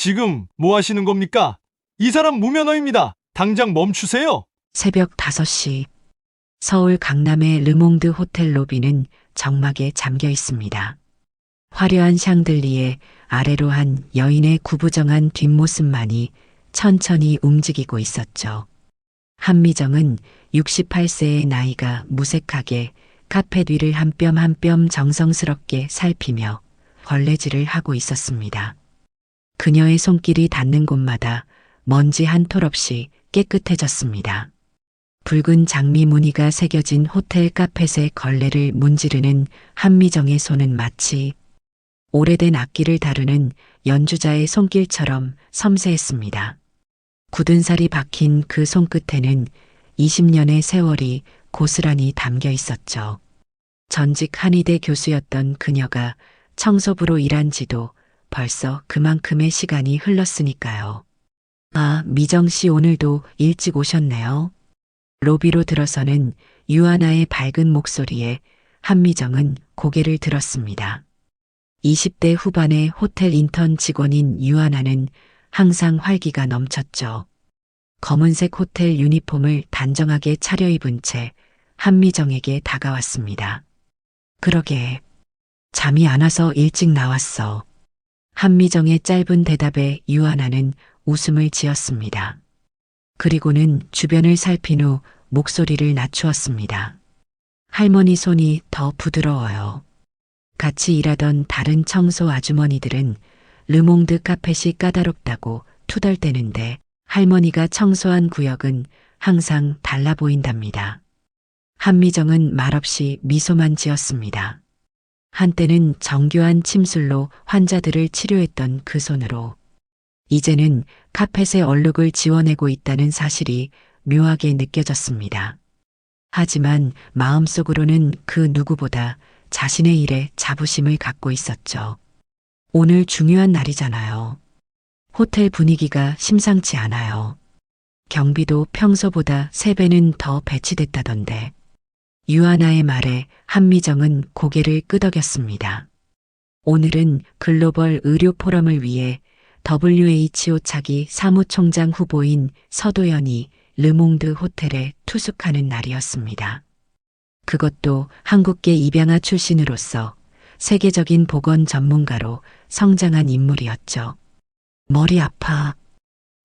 지금 뭐 하시는 겁니까? 이 사람 무면허입니다. 당장 멈추세요. 새벽 5시 서울 강남의 르몽드 호텔 로비는 정막에 잠겨 있습니다. 화려한 샹들리에 아래로 한 여인의 구부정한 뒷모습만이 천천히 움직이고 있었죠. 한미정은 68세의 나이가 무색하게 카페 뒤를 한 뼘 한 뼘 정성스럽게 살피며 걸레질을 하고 있었습니다. 그녀의 손길이 닿는 곳마다 먼지 한 톨 없이 깨끗해졌습니다. 붉은 장미 무늬가 새겨진 호텔 카펫의 걸레를 문지르는 한미정의 손은 마치 오래된 악기를 다루는 연주자의 손길처럼 섬세했습니다. 굳은 살이 박힌 그 손끝에는 20년의 세월이 고스란히 담겨 있었죠. 전직 한의대 교수였던 그녀가 청소부로 일한 지도 벌써 그만큼의 시간이 흘렀으니까요. 아, 미정 씨 오늘도 일찍 오셨네요. 로비로 들어서는 유아나의 밝은 목소리에 한미정은 고개를 들었습니다. 20대 후반의 호텔 인턴 직원인 유아나는 항상 활기가 넘쳤죠. 검은색 호텔 유니폼을 단정하게 차려입은 채 한미정에게 다가왔습니다. 그러게, 잠이 안 와서 일찍 나왔어. 한미정의 짧은 대답에 유아나는 웃음을 지었습니다. 그리고는 주변을 살핀 후 목소리를 낮추었습니다. 할머니 손이 더 부드러워요. 같이 일하던 다른 청소 아주머니들은 르몽드 카펫이 까다롭다고 투덜대는데 할머니가 청소한 구역은 항상 달라 보인답니다. 한미정은 말없이 미소만 지었습니다. 한때는 정교한 침술로 환자들을 치료했던 그 손으로 이제는 카펫의 얼룩을 지워내고 있다는 사실이 묘하게 느껴졌습니다. 하지만 마음속으로는 그 누구보다 자신의 일에 자부심을 갖고 있었죠. 오늘 중요한 날이잖아요. 호텔 분위기가 심상치 않아요. 경비도 평소보다 3배는 더 배치됐다던데. 유아나의 말에 한미정은 고개를 끄덕였습니다. 오늘은 글로벌 의료 포럼을 위해 WHO 차기 사무총장 후보인 서도연이 르몽드 호텔에 투숙하는 날이었습니다. 그것도 한국계 입양아 출신으로서 세계적인 보건 전문가로 성장한 인물이었죠. 머리 아파.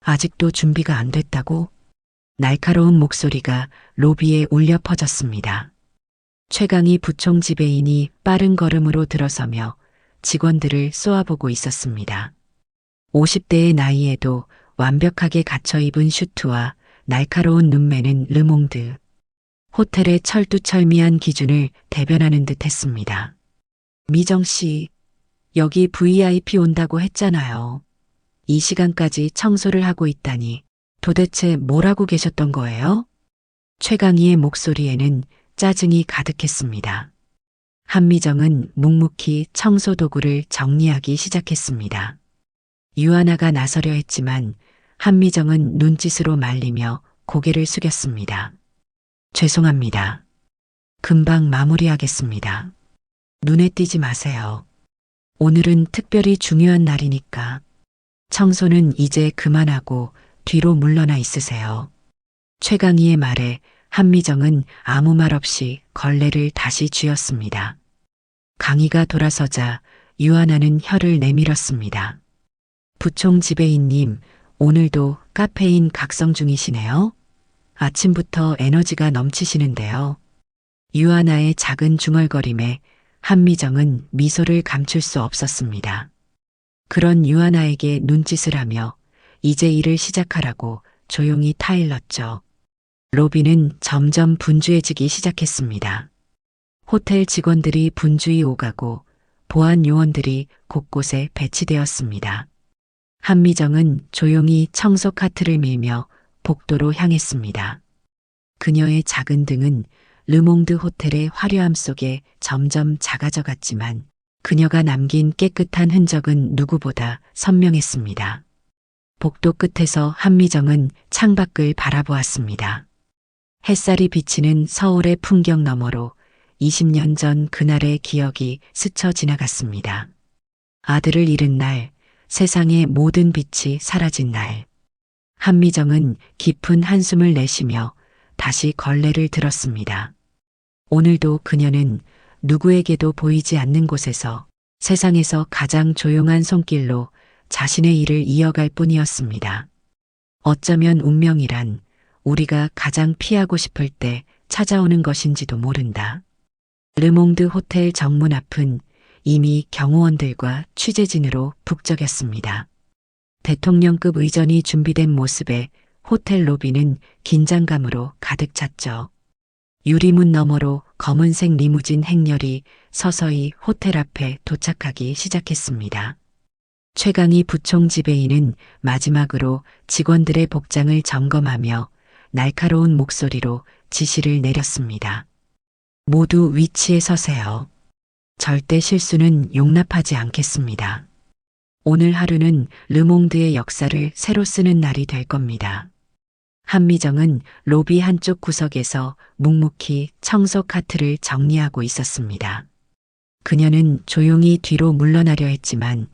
아직도 준비가 안 됐다고? 날카로운 목소리가 로비에 울려 퍼졌습니다. 최강희 부총 지배인이 빠른 걸음으로 들어서며 직원들을 쏘아보고 있었습니다. 50대의 나이에도 완벽하게 갖춰 입은 슈트와 날카로운 눈매는 르몽드. 호텔의 철두철미한 기준을 대변하는 듯 했습니다. 미정 씨, 여기 VIP 온다고 했잖아요. 이 시간까지 청소를 하고 있다니 도대체 뭘 하고 계셨던 거예요? 최강희의 목소리에는 짜증이 가득했습니다. 한미정은 묵묵히 청소 도구를 정리하기 시작했습니다. 유아나가 나서려 했지만 한미정은 눈짓으로 말리며 고개를 숙였습니다. 죄송합니다. 금방 마무리하겠습니다. 눈에 띄지 마세요. 오늘은 특별히 중요한 날이니까. 청소는 이제 그만하고 뒤로 물러나 있으세요. 최강희의 말에 한미정은 아무 말 없이 걸레를 다시 쥐었습니다. 강희가 돌아서자 유아나는 혀를 내밀었습니다. 부총 지배인님, 오늘도 카페인 각성 중이시네요. 아침부터 에너지가 넘치시는데요. 유아나의 작은 중얼거림에 한미정은 미소를 감출 수 없었습니다. 그런 유아나에게 눈짓을 하며 이제 일을 시작하라고 조용히 타일렀죠. 로비는 점점 분주해지기 시작했습니다. 호텔 직원들이 분주히 오가고 보안 요원들이 곳곳에 배치되었습니다. 한미정은 조용히 청소 카트를 밀며 복도로 향했습니다. 그녀의 작은 등은 르몽드 호텔의 화려함 속에 점점 작아져 갔지만 그녀가 남긴 깨끗한 흔적은 누구보다 선명했습니다. 복도 끝에서 한미정은 창밖을 바라보았습니다. 햇살이 비치는 서울의 풍경 너머로 20년 전 그날의 기억이 스쳐 지나갔습니다. 아들을 잃은 날, 세상의 모든 빛이 사라진 날. 한미정은 깊은 한숨을 내쉬며 다시 걸레를 들었습니다. 오늘도 그녀는 누구에게도 보이지 않는 곳에서 세상에서 가장 조용한 손길로 자신의 일을 이어갈 뿐이었습니다. 어쩌면 운명이란 우리가 가장 피하고 싶을 때 찾아오는 것인지도 모른다. 르몽드 호텔 정문 앞은 이미 경호원들과 취재진으로 북적였습니다. 대통령급 의전이 준비된 모습에 호텔 로비는 긴장감으로 가득 찼죠. 유리문 너머로 검은색 리무진 행렬이 서서히 호텔 앞에 도착하기 시작했습니다. 최강희 부총 지배인은 마지막으로 직원들의 복장을 점검하며 날카로운 목소리로 지시를 내렸습니다. 모두 위치에 서세요. 절대 실수는 용납하지 않겠습니다. 오늘 하루는 르몽드의 역사를 새로 쓰는 날이 될 겁니다. 한미정은 로비 한쪽 구석에서 묵묵히 청소 카트를 정리하고 있었습니다. 그녀는 조용히 뒤로 물러나려 했지만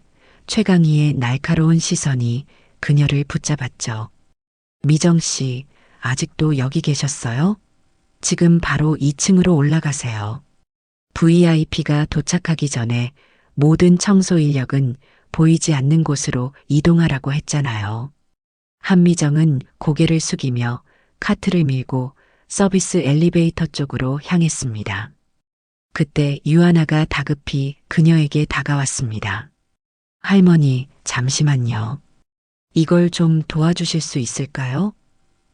최강희의 날카로운 시선이 그녀를 붙잡았죠. 미정 씨, 아직도 여기 계셨어요? 지금 바로 2층으로 올라가세요. VIP가 도착하기 전에 모든 청소 인력은 보이지 않는 곳으로 이동하라고 했잖아요. 한미정은 고개를 숙이며 카트를 밀고 서비스 엘리베이터 쪽으로 향했습니다. 그때 유아나가 다급히 그녀에게 다가왔습니다. 할머니, 잠시만요. 이걸 좀 도와주실 수 있을까요?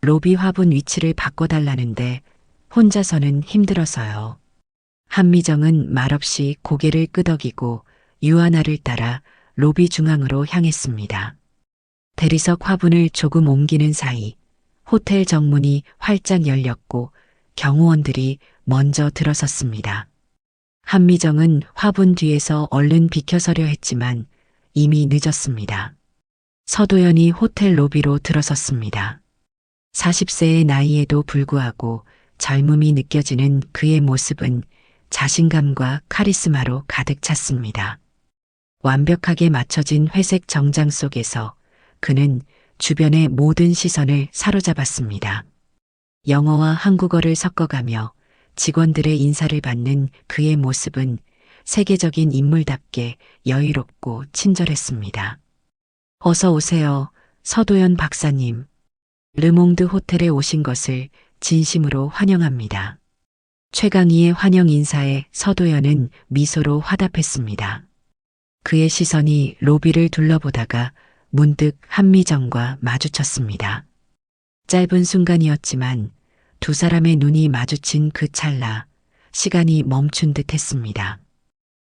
로비 화분 위치를 바꿔달라는데 혼자서는 힘들어서요. 한미정은 말없이 고개를 끄덕이고 유아나를 따라 로비 중앙으로 향했습니다. 대리석 화분을 조금 옮기는 사이 호텔 정문이 활짝 열렸고 경호원들이 먼저 들어섰습니다. 한미정은 화분 뒤에서 얼른 비켜서려 했지만 이미 늦었습니다. 서도연이 호텔 로비로 들어섰습니다. 40세의 나이에도 불구하고 젊음이 느껴지는 그의 모습은 자신감과 카리스마로 가득 찼습니다. 완벽하게 맞춰진 회색 정장 속에서 그는 주변의 모든 시선을 사로잡았습니다. 영어와 한국어를 섞어가며 직원들의 인사를 받는 그의 모습은 세계적인 인물답게 여유롭고 친절했습니다. 어서 오세요, 서도연 박사님. 르몽드 호텔에 오신 것을 진심으로 환영합니다. 최강희의 환영 인사에 서도연은 미소로 화답했습니다. 그의 시선이 로비를 둘러보다가 문득 한미정과 마주쳤습니다. 짧은 순간이었지만 두 사람의 눈이 마주친 그 찰나 시간이 멈춘 듯 했습니다.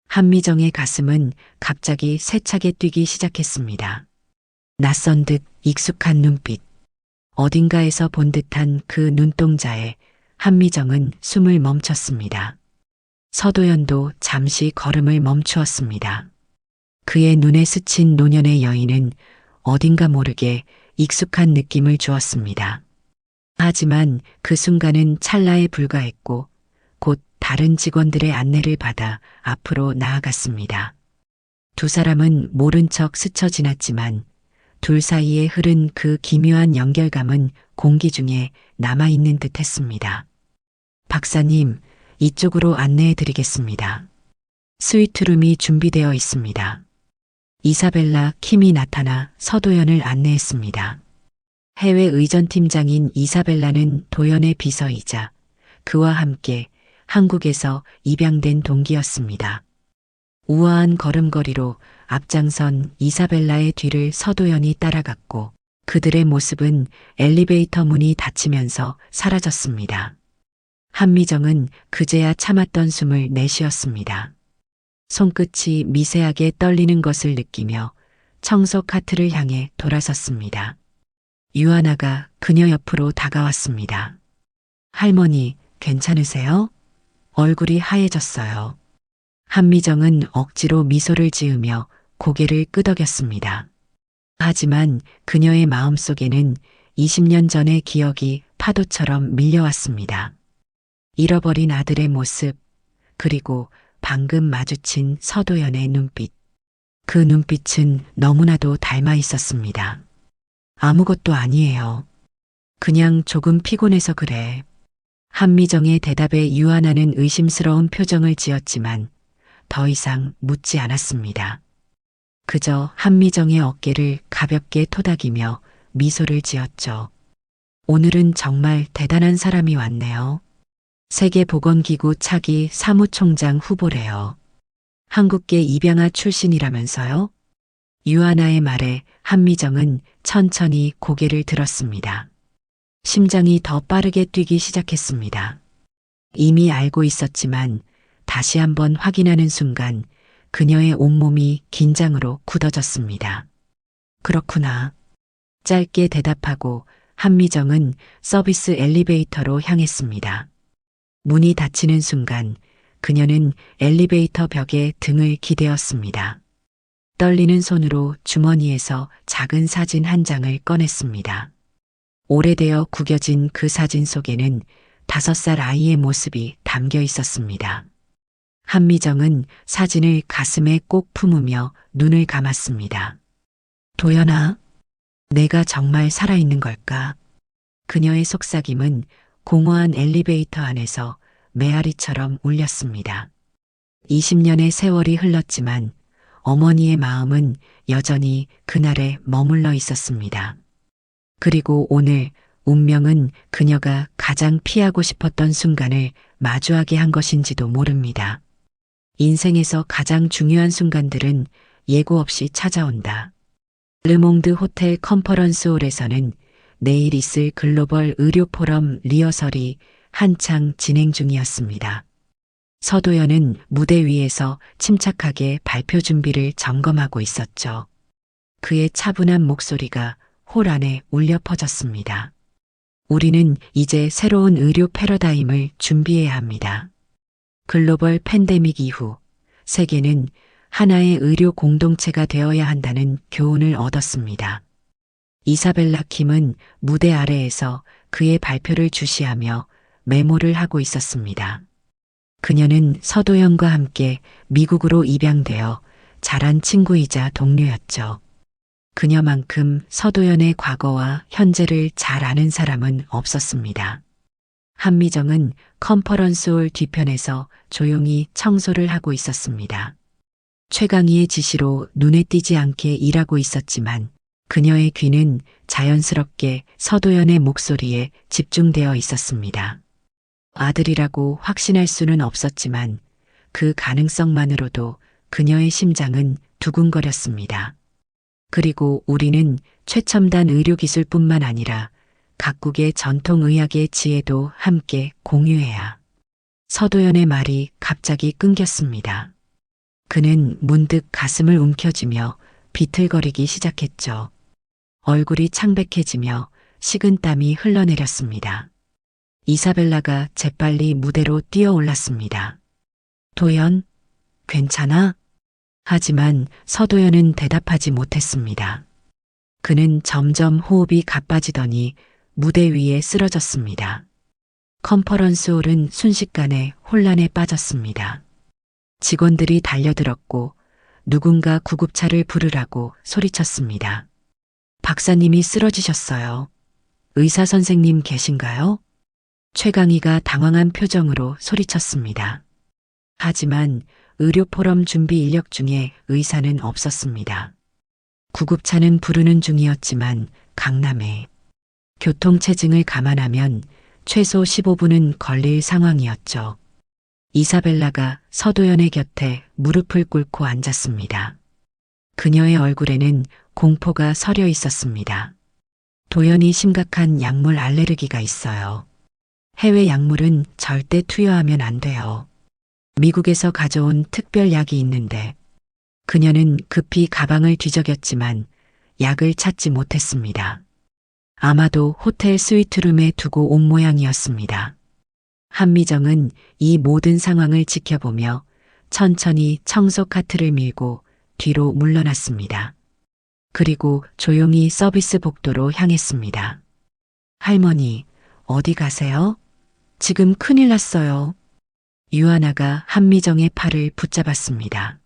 한미정의 가슴은 갑자기 세차게 뛰기 시작했습니다. 낯선 듯 익숙한 눈빛, 어딘가에서 본 듯한 그 눈동자에 한미정은 숨을 멈췄습니다. 서도연도 잠시 걸음을 멈추었습니다. 그의 눈에 스친 노년의 여인은 어딘가 모르게 익숙한 느낌을 주었습니다. 하지만 그 순간은 찰나에 불과했고 곧 다른 직원들의 안내를 받아 앞으로 나아갔습니다. 두 사람은 모른 척 스쳐 지났지만 둘 사이에 흐른 그 기묘한 연결감은 공기 중에 남아있는 듯 했습니다. 박사님, 이쪽으로 안내해 드리겠습니다. 스위트룸이 준비되어 있습니다. 이사벨라 킴이 나타나 서도연을 안내했습니다. 해외 의전팀장인 이사벨라는 도연의 비서이자 그와 함께 한국에서 입양된 동기였습니다. 우아한 걸음걸이로 앞장선 이사벨라의 뒤를 서도연이 따라갔고 그들의 모습은 엘리베이터 문이 닫히면서 사라졌습니다. 한미정은 그제야 참았던 숨을 내쉬었습니다. 손끝이 미세하게 떨리는 것을 느끼며 청소 카트를 향해 돌아섰습니다. 유아나가 그녀 옆으로 다가왔습니다. 할머니, 괜찮으세요? 얼굴이 하얘졌어요. 한미정은 억지로 미소를 지으며 고개를 끄덕였습니다. 하지만 그녀의 마음속에는 20년 전의 기억이 파도처럼 밀려왔습니다. 잃어버린 아들의 모습, 그리고 방금 마주친 서도연의 눈빛. 그 눈빛은 너무나도 닮아 있었습니다. 아무것도 아니에요. 그냥 조금 피곤해서 그래. 한미정의 대답에 유하나는 의심스러운 표정을 지었지만 더 이상 묻지 않았습니다. 그저 한미정의 어깨를 가볍게 토닥이며 미소를 지었죠. 오늘은 정말 대단한 사람이 왔네요. 세계보건기구 차기 사무총장 후보래요. 한국계 입양아 출신이라면서요? 유하나의 말에 한미정은 천천히 고개를 들었습니다. 심장이 더 빠르게 뛰기 시작했습니다. 이미 알고 있었지만 다시 한번 확인하는 순간 그녀의 온몸이 긴장으로 굳어졌습니다. 그렇구나. 짧게 대답하고 한미정은 서비스 엘리베이터로 향했습니다. 문이 닫히는 순간 그녀는 엘리베이터 벽에 등을 기대었습니다. 떨리는 손으로 주머니에서 작은 사진 한 장을 꺼냈습니다. 오래되어 구겨진 그 사진 속에는 5살 아이의 모습이 담겨 있었습니다. 한미정은 사진을 가슴에 꼭 품으며 눈을 감았습니다. 도연아, 내가 정말 살아있는 걸까? 그녀의 속삭임은 공허한 엘리베이터 안에서 메아리처럼 울렸습니다. 20년의 세월이 흘렀지만 어머니의 마음은 여전히 그날에 머물러 있었습니다. 그리고 오늘 운명은 그녀가 가장 피하고 싶었던 순간을 마주하게 한 것인지도 모릅니다. 인생에서 가장 중요한 순간들은 예고 없이 찾아온다. 르몽드 호텔 컨퍼런스홀에서는 내일 있을 글로벌 의료 포럼 리허설이 한창 진행 중이었습니다. 서도연은 무대 위에서 침착하게 발표 준비를 점검하고 있었죠. 그의 차분한 목소리가 홀 안에 울려 퍼졌습니다. 우리는 이제 새로운 의료 패러다임을 준비해야 합니다. 글로벌 팬데믹 이후 세계는 하나의 의료 공동체가 되어야 한다는 교훈을 얻었습니다. 이사벨라 킴은 무대 아래에서 그의 발표를 주시하며 메모를 하고 있었습니다. 그녀는 서도연과 함께 미국으로 입양되어 자란 친구이자 동료였죠. 그녀만큼 서도연의 과거와 현재를 잘 아는 사람은 없었습니다. 한미정은 컨퍼런스홀 뒤편에서 조용히 청소를 하고 있었습니다. 최강희의 지시로 눈에 띄지 않게 일하고 있었지만 그녀의 귀는 자연스럽게 서도연의 목소리에 집중되어 있었습니다. 아들이라고 확신할 수는 없었지만 그 가능성만으로도 그녀의 심장은 두근거렸습니다. 그리고 우리는 최첨단 의료기술뿐만 아니라 각국의 전통의학의 지혜도 함께 공유해야. 서도연의 말이 갑자기 끊겼습니다. 그는 문득 가슴을 움켜쥐며 비틀거리기 시작했죠. 얼굴이 창백해지며 식은땀이 흘러내렸습니다. 이사벨라가 재빨리 무대로 뛰어올랐습니다. 도연, 괜찮아? 하지만 서도연은 대답하지 못했습니다. 그는 점점 호흡이 가빠지더니 무대 위에 쓰러졌습니다. 컨퍼런스홀은 순식간에 혼란에 빠졌습니다. 직원들이 달려들었고 누군가 구급차를 부르라고 소리쳤습니다. 박사님이 쓰러지셨어요. 의사 선생님 계신가요? 최강희가 당황한 표정으로 소리쳤습니다. 하지만 의료 포럼 준비 인력 중에 의사는 없었습니다. 구급차는 부르는 중이었지만 강남에 교통체증을 감안하면 최소 15분은 걸릴 상황이었죠. 이사벨라가 서도연의 곁에 무릎을 꿇고 앉았습니다. 그녀의 얼굴에는 공포가 서려 있었습니다. 도연이 심각한 약물 알레르기가 있어요. 해외 약물은 절대 투여하면 안 돼요. 미국에서 가져온 특별 약이 있는데 그녀는 급히 가방을 뒤적였지만 약을 찾지 못했습니다. 아마도 호텔 스위트룸에 두고 온 모양이었습니다. 한미정은 이 모든 상황을 지켜보며 천천히 청소 카트를 밀고 뒤로 물러났습니다. 그리고 조용히 서비스 복도로 향했습니다. 할머니, 어디 가세요? 지금 큰일 났어요. 유하나가 한미정의 팔을 붙잡았습니다.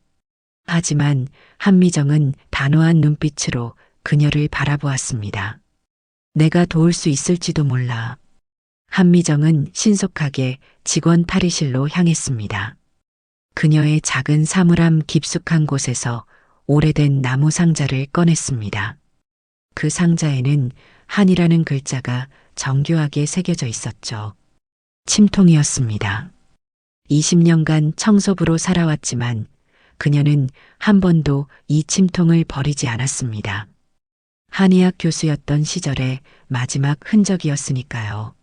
하지만 한미정은 단호한 눈빛으로 그녀를 바라보았습니다. 내가 도울 수 있을지도 몰라. 한미정은 신속하게 직원 탈의실로 향했습니다. 그녀의 작은 사물함 깊숙한 곳에서 오래된 나무 상자를 꺼냈습니다. 그 상자에는 한이라는 글자가 정교하게 새겨져 있었죠. 침통이었습니다. 20년간 청소부로 살아왔지만 그녀는 한 번도 이 침통을 버리지 않았습니다. 한의학 교수였던 시절의 마지막 흔적이었으니까요.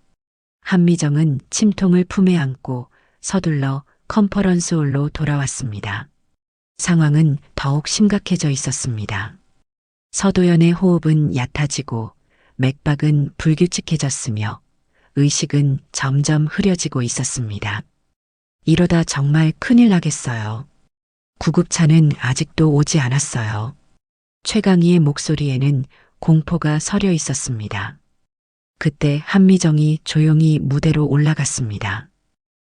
한미정은 침통을 품에 안고 서둘러 컨퍼런스홀로 돌아왔습니다. 상황은 더욱 심각해져 있었습니다. 서도연의 호흡은 얕아지고 맥박은 불규칙해졌으며 의식은 점점 흐려지고 있었습니다. 이러다 정말 큰일 나겠어요. 구급차는 아직도 오지 않았어요. 최강희의 목소리에는 공포가 서려 있었습니다. 그때 한미정이 조용히 무대로 올라갔습니다.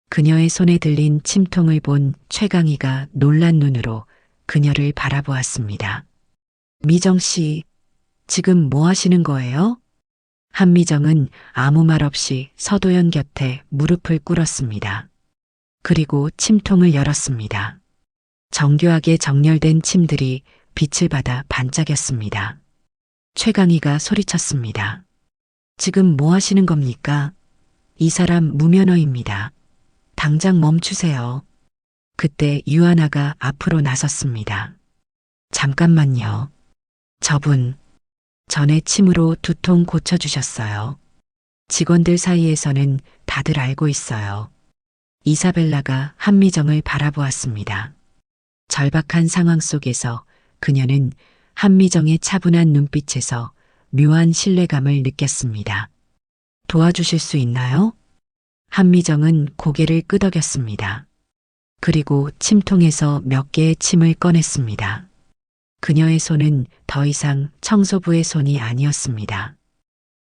그녀의 손에 들린 침통을 본 최강희가 놀란 눈으로 그녀를 바라보았습니다. 미정 씨, 지금 뭐 하시는 거예요? 한미정은 아무 말 없이 서도연 곁에 무릎을 꿇었습니다. 그리고 침통을 열었습니다. 정교하게 정렬된 침들이 빛을 받아 반짝였습니다. 최강희가 소리쳤습니다. 지금 뭐 하시는 겁니까? 이 사람 무면허입니다. 당장 멈추세요. 그때 유하나가 앞으로 나섰습니다. 잠깐만요. 저분, 전에 침으로 두통 고쳐주셨어요. 직원들 사이에서는 다들 알고 있어요. 이사벨라가 한미정을 바라보았습니다. 절박한 상황 속에서 그녀는 한미정의 차분한 눈빛에서 묘한 신뢰감을 느꼈습니다. 도와주실 수 있나요? 한미정은 고개를 끄덕였습니다. 그리고 침통에서 몇 개의 침을 꺼냈습니다. 그녀의 손은 더 이상 청소부의 손이 아니었습니다.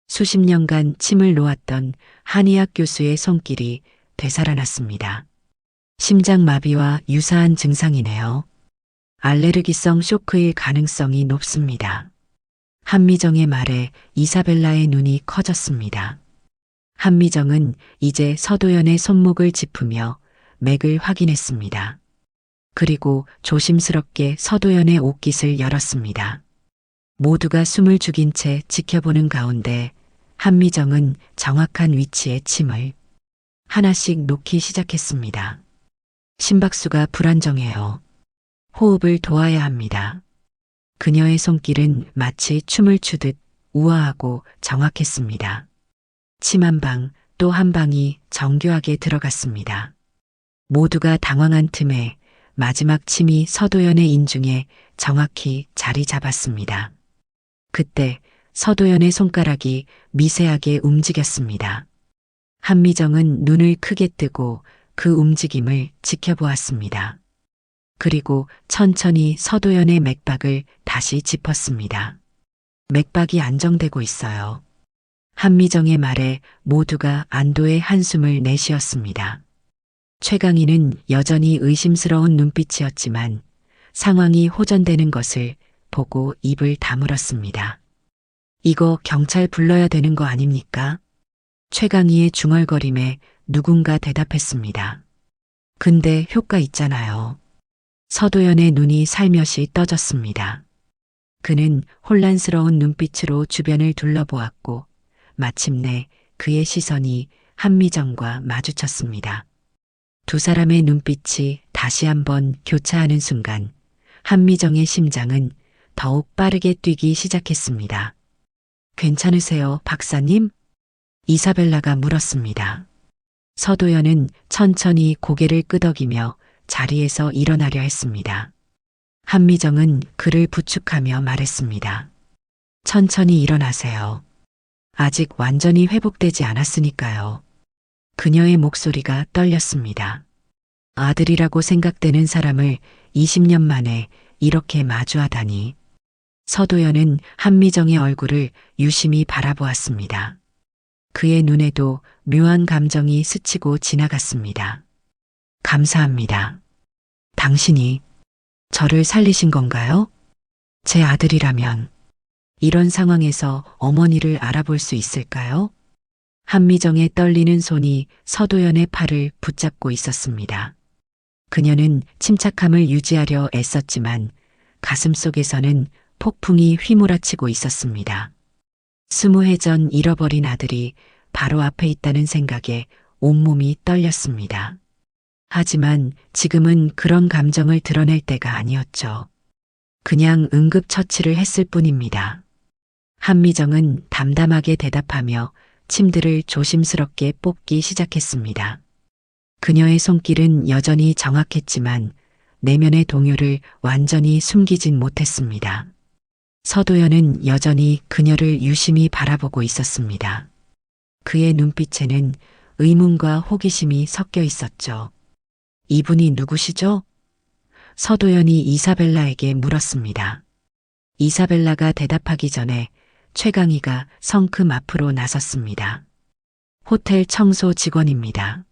수십 년간 침을 놓았던 한의학 교수의 손길이 되살아났습니다. 심장마비와 유사한 증상이네요. 알레르기성 쇼크일 가능성이 높습니다. 한미정의 말에 이사벨라의 눈이 커졌습니다. 한미정은 이제 서도연의 손목을 짚으며 맥을 확인했습니다. 그리고 조심스럽게 서도연의 옷깃을 열었습니다. 모두가 숨을 죽인 채 지켜보는 가운데 한미정은 정확한 위치에 침을 하나씩 놓기 시작했습니다. 심박수가 불안정해요. 호흡을 도와야 합니다. 그녀의 손길은 마치 춤을 추듯 우아하고 정확했습니다. 침 한 방, 또 한 방이 정교하게 들어갔습니다. 모두가 당황한 틈에 마지막 침이 서도연의 인중에 정확히 자리 잡았습니다. 그때 서도연의 손가락이 미세하게 움직였습니다. 한미정은 눈을 크게 뜨고 그 움직임을 지켜보았습니다. 그리고 천천히 서도연의 맥박을 다시 짚었습니다. 맥박이 안정되고 있어요. 한미정의 말에 모두가 안도의 한숨을 내쉬었습니다. 최강희는 여전히 의심스러운 눈빛이었지만 상황이 호전되는 것을 보고 입을 다물었습니다. 이거 경찰 불러야 되는 거 아닙니까? 최강희의 중얼거림에 누군가 대답했습니다. 근데 효과 있잖아요. 서도연의 눈이 살며시 떠졌습니다. 그는 혼란스러운 눈빛으로 주변을 둘러보았고 마침내 그의 시선이 한미정과 마주쳤습니다. 두 사람의 눈빛이 다시 한번 교차하는 순간 한미정의 심장은 더욱 빠르게 뛰기 시작했습니다. 괜찮으세요, 박사님? 이사벨라가 물었습니다. 서도연은 천천히 고개를 끄덕이며 자리에서 일어나려 했습니다. 한미정은 그를 부축하며 말했습니다. 천천히 일어나세요. 아직 완전히 회복되지 않았으니까요. 그녀의 목소리가 떨렸습니다. 아들이라고 생각되는 사람을 20년 만에 이렇게 마주하다니. 서도연은 한미정의 얼굴을 유심히 바라보았습니다. 그의 눈에도 묘한 감정이 스치고 지나갔습니다. 감사합니다. 당신이 저를 살리신 건가요? 제 아들이라면 이런 상황에서 어머니를 알아볼 수 있을까요? 한미정의 떨리는 손이 서도연의 팔을 붙잡고 있었습니다. 그녀는 침착함을 유지하려 애썼지만 가슴속에서는 폭풍이 휘몰아치고 있었습니다. 20해 전 잃어버린 아들이 바로 앞에 있다는 생각에 온몸이 떨렸습니다. 하지만 지금은 그런 감정을 드러낼 때가 아니었죠. 그냥 응급처치를 했을 뿐입니다. 한미정은 담담하게 대답하며 침들을 조심스럽게 뽑기 시작했습니다. 그녀의 손길은 여전히 정확했지만 내면의 동요를 완전히 숨기진 못했습니다. 서도연은 여전히 그녀를 유심히 바라보고 있었습니다. 그의 눈빛에는 의문과 호기심이 섞여 있었죠. 이분이 누구시죠? 서도연이 이사벨라에게 물었습니다. 이사벨라가 대답하기 전에 최강희가 성큼 앞으로 나섰습니다. 호텔 청소 직원입니다.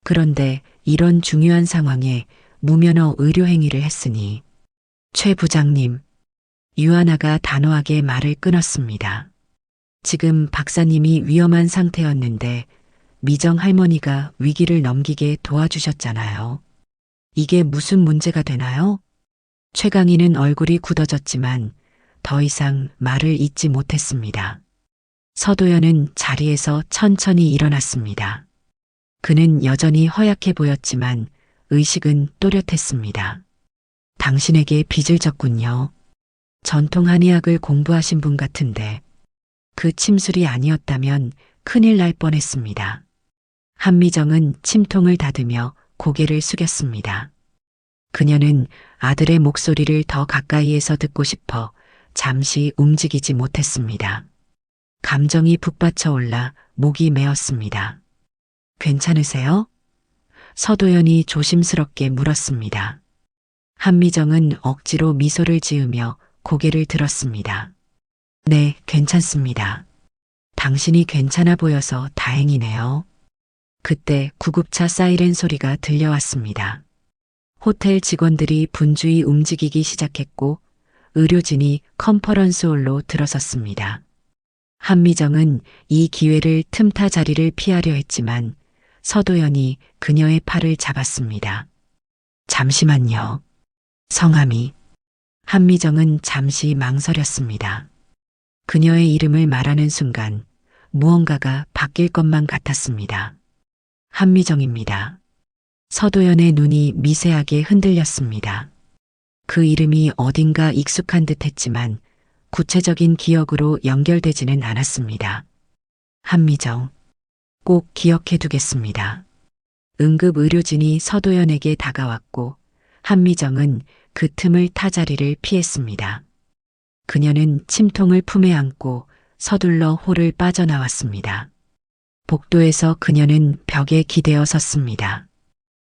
그런데 이런 중요한 상황에 무면허 의료행위를 했으니 최 부장님, 유하나가 단호하게 말을 끊었습니다. 지금 박사님이 위험한 상태였는데 미정 할머니가 위기를 넘기게 도와주셨잖아요. 이게 무슨 문제가 되나요? 최강희는 얼굴이 굳어졌지만 더 이상 말을 잇지 못했습니다. 서도연은 자리에서 천천히 일어났습니다. 그는 여전히 허약해 보였지만 의식은 또렷했습니다. 당신에게 빚을 졌군요. 전통 한의학을 공부하신 분 같은데 그 침술이 아니었다면 큰일 날 뻔했습니다. 한미정은 침통을 닫으며 고개를 숙였습니다. 그녀는 아들의 목소리를 더 가까이에서 듣고 싶어 잠시 움직이지 못했습니다. 감정이 북받쳐 올라 목이 메었습니다. 괜찮으세요? 서도연이 조심스럽게 물었습니다. 한미정은 억지로 미소를 지으며 고개를 들었습니다. 네, 괜찮습니다. 당신이 괜찮아 보여서 다행이네요. 그때 구급차 사이렌 소리가 들려왔습니다. 호텔 직원들이 분주히 움직이기 시작했고 의료진이 컨퍼런스홀로 들어섰습니다. 한미정은 이 기회를 틈타 자리를 피하려 했지만 서도연이 그녀의 팔을 잡았습니다. 잠시만요. 성함이. 한미정은 잠시 망설였습니다. 그녀의 이름을 말하는 순간 무언가가 바뀔 것만 같았습니다. 한미정입니다. 서도연의 눈이 미세하게 흔들렸습니다. 그 이름이 어딘가 익숙한 듯 했지만 구체적인 기억으로 연결되지는 않았습니다. 한미정. 꼭 기억해 두겠습니다. 응급의료진이 서도연에게 다가왔고 한미정은 그 틈을 타 자리를 피했습니다. 그녀는 침통을 품에 안고 서둘러 홀을 빠져나왔습니다. 복도에서 그녀는 벽에 기대어 섰습니다.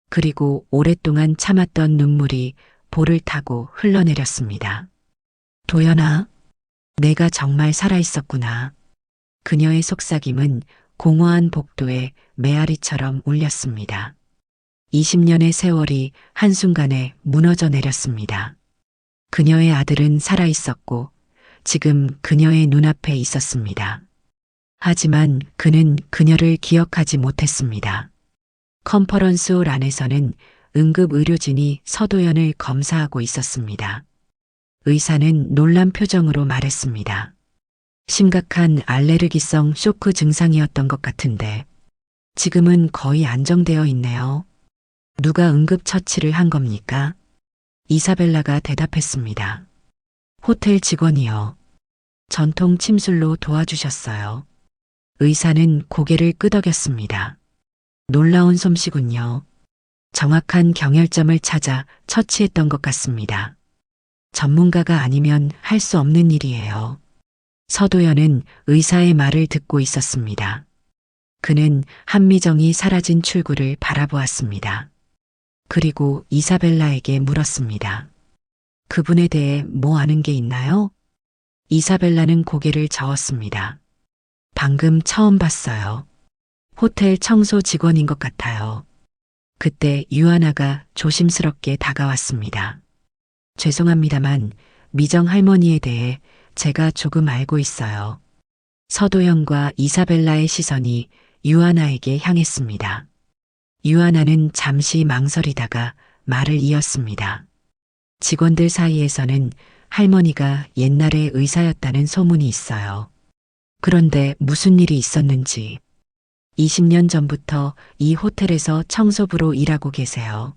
그리고 오랫동안 참았던 눈물이 볼을 타고 흘러내렸습니다. 도연아, 내가 정말 살아있었구나. 그녀의 속삭임은 공허한 복도에 메아리처럼 울렸습니다. 20년의 세월이 한순간에 무너져 내렸습니다. 그녀의 아들은 살아있었고 지금 그녀의 눈앞에 있었습니다. 하지만 그는 그녀를 기억하지 못했습니다. 컨퍼런스홀 안에서는 응급의료진이 서도연을 검사하고 있었습니다. 의사는 놀란 표정으로 말했습니다. 심각한 알레르기성 쇼크 증상이었던 것 같은데 지금은 거의 안정되어 있네요. 누가 응급처치를 한 겁니까? 이사벨라가 대답했습니다. 호텔 직원이요. 전통 침술로 도와주셨어요. 의사는 고개를 끄덕였습니다. 놀라운 솜씨군요. 정확한 경혈점을 찾아 처치했던 것 같습니다. 전문가가 아니면 할 수 없는 일이에요. 서도연은 의사의 말을 듣고 있었습니다. 그는 한미정이 사라진 출구를 바라보았습니다. 그리고 이사벨라에게 물었습니다. 그분에 대해 뭐 아는 게 있나요? 이사벨라는 고개를 저었습니다. 방금 처음 봤어요. 호텔 청소 직원인 것 같아요. 그때 유하나가 조심스럽게 다가왔습니다. 죄송합니다만 미정 할머니에 대해 제가 조금 알고 있어요. 서도연과 이사벨라의 시선이 유아나에게 향했습니다. 유아나는 잠시 망설이다가 말을 이었습니다. 직원들 사이에서는 할머니가 옛날에 의사였다는 소문이 있어요. 그런데 무슨 일이 있었는지 20년 전부터 이 호텔에서 청소부로 일하고 계세요.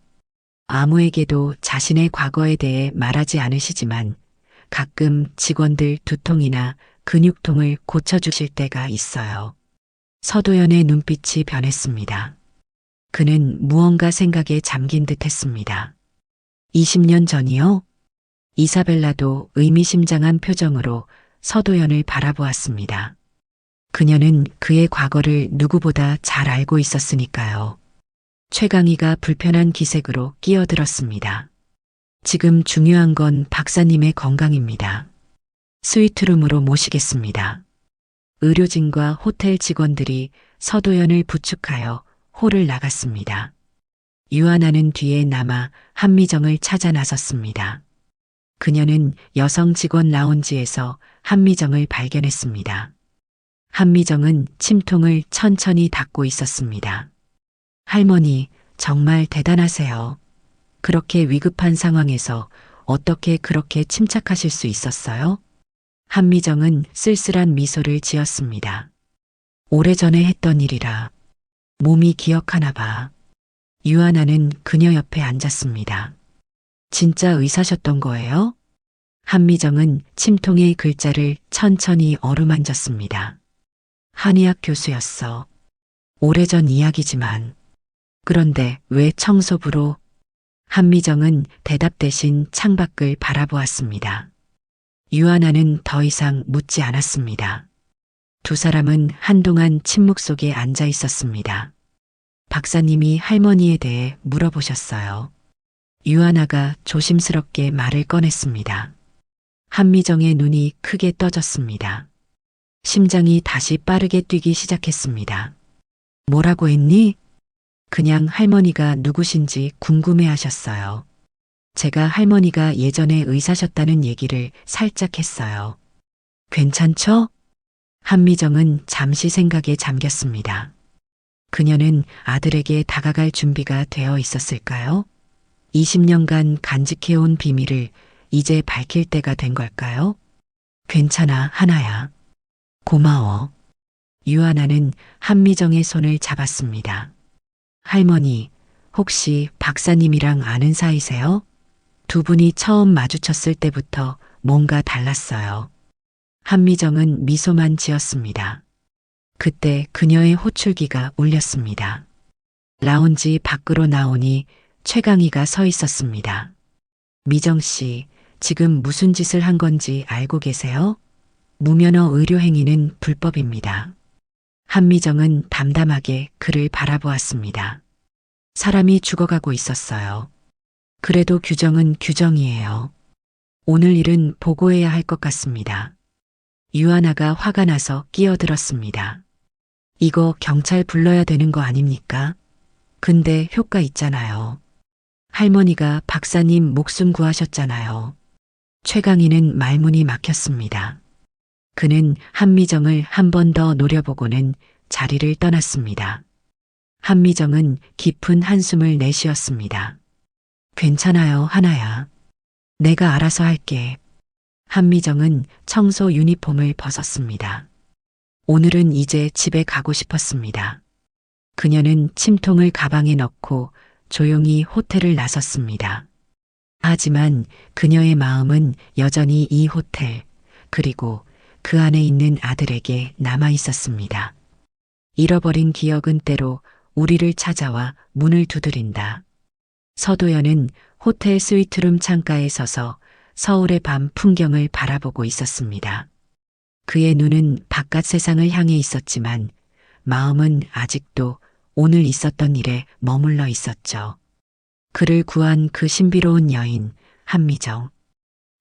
아무에게도 자신의 과거에 대해 말하지 않으시지만 가끔 직원들 두통이나 근육통을 고쳐주실 때가 있어요. 서도연의 눈빛이 변했습니다. 그는 무언가 생각에 잠긴 듯 했습니다. 20년 전이요? 이사벨라도 의미심장한 표정으로 서도연을 바라보았습니다. 그녀는 그의 과거를 누구보다 잘 알고 있었으니까요. 최강희가 불편한 기색으로 끼어들었습니다. 지금 중요한 건 박사님의 건강입니다. 스위트룸으로 모시겠습니다. 의료진과 호텔 직원들이 서도연을 부축하여 홀을 나갔습니다. 유아나는 뒤에 남아 한미정을 찾아 나섰습니다. 그녀는 여성 직원 라운지에서 한미정을 발견했습니다. 한미정은 침통을 천천히 닦고 있었습니다. 할머니, 정말 대단하세요. 그렇게 위급한 상황에서 어떻게 그렇게 침착하실 수 있었어요? 한미정은 쓸쓸한 미소를 지었습니다. 오래전에 했던 일이라 몸이 기억하나 봐. 유아나는 그녀 옆에 앉았습니다. 진짜 의사셨던 거예요? 한미정은 침통의 글자를 천천히 어루만졌습니다. 한의학 교수였어. 오래전 이야기지만. 그런데 왜 청소부로? 한미정은 대답 대신 창밖을 바라보았습니다. 유아나는 더 이상 묻지 않았습니다. 두 사람은 한동안 침묵 속에 앉아 있었습니다. 박사님이 할머니에 대해 물어보셨어요. 유아나가 조심스럽게 말을 꺼냈습니다. 한미정의 눈이 크게 떠졌습니다. 심장이 다시 빠르게 뛰기 시작했습니다. 뭐라고 했니? 그냥 할머니가 누구신지 궁금해 하셨어요. 제가 할머니가 예전에 의사셨다는 얘기를 살짝 했어요. 괜찮죠? 한미정은 잠시 생각에 잠겼습니다. 그녀는 아들에게 다가갈 준비가 되어 있었을까요? 20년간 간직해온 비밀을 이제 밝힐 때가 된 걸까요? 괜찮아, 하나야. 고마워. 유아나는 한미정의 손을 잡았습니다. 할머니, 혹시 박사님이랑 아는 사이세요? 두 분이 처음 마주쳤을 때부터 뭔가 달랐어요. 한미정은 미소만 지었습니다. 그때 그녀의 호출기가 울렸습니다. 라운지 밖으로 나오니 최강희가 서 있었습니다. 미정 씨, 지금 무슨 짓을 한 건지 알고 계세요? 무면허 의료 행위는 불법입니다. 한미정은 담담하게 그를 바라보았습니다. 사람이 죽어가고 있었어요. 그래도 규정은 규정이에요. 오늘 일은 보고해야 할 것 같습니다. 유아나가 화가 나서 끼어들었습니다. 이거 경찰 불러야 되는 거 아닙니까? 근데 효과 있잖아요. 할머니가 박사님 목숨 구하셨잖아요. 최강희는 말문이 막혔습니다. 그는 한미정을 한 번 더 노려보고는 자리를 떠났습니다. 한미정은 깊은 한숨을 내쉬었습니다. 괜찮아요, 하나야. 내가 알아서 할게. 한미정은 청소 유니폼을 벗었습니다. 오늘은 이제 집에 가고 싶었습니다. 그녀는 침통을 가방에 넣고 조용히 호텔을 나섰습니다. 하지만 그녀의 마음은 여전히 이 호텔, 그리고 그 안에 있는 아들에게 남아 있었습니다. 잃어버린 기억은 때로 우리를 찾아와 문을 두드린다. 서도연은 호텔 스위트룸 창가에 서서 서울의 밤 풍경을 바라보고 있었습니다. 그의 눈은 바깥 세상을 향해 있었지만 마음은 아직도 오늘 있었던 일에 머물러 있었죠. 그를 구한 그 신비로운 여인, 한미정.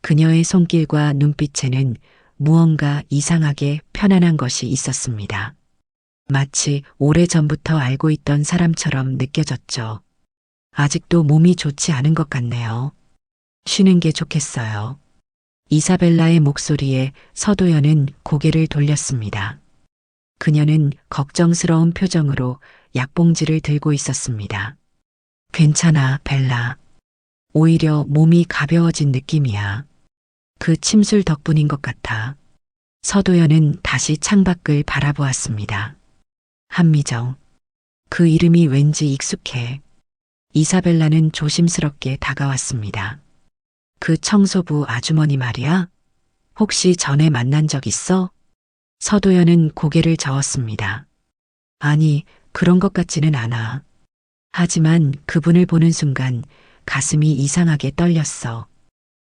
그녀의 손길과 눈빛에는 무언가 이상하게 편안한 것이 있었습니다. 마치 오래전부터 알고 있던 사람처럼 느껴졌죠. 아직도 몸이 좋지 않은 것 같네요. 쉬는 게 좋겠어요. 이사벨라의 목소리에 서도연은 고개를 돌렸습니다. 그녀는 걱정스러운 표정으로 약봉지를 들고 있었습니다. 괜찮아, 벨라. 오히려 몸이 가벼워진 느낌이야. 그 침술 덕분인 것 같아. 서도연은 다시 창밖을 바라보았습니다. 한미정. 그 이름이 왠지 익숙해. 이사벨라는 조심스럽게 다가왔습니다. 그 청소부 아주머니 말이야? 혹시 전에 만난 적 있어? 서도연은 고개를 저었습니다. 아니, 그런 것 같지는 않아. 하지만 그분을 보는 순간 가슴이 이상하게 떨렸어.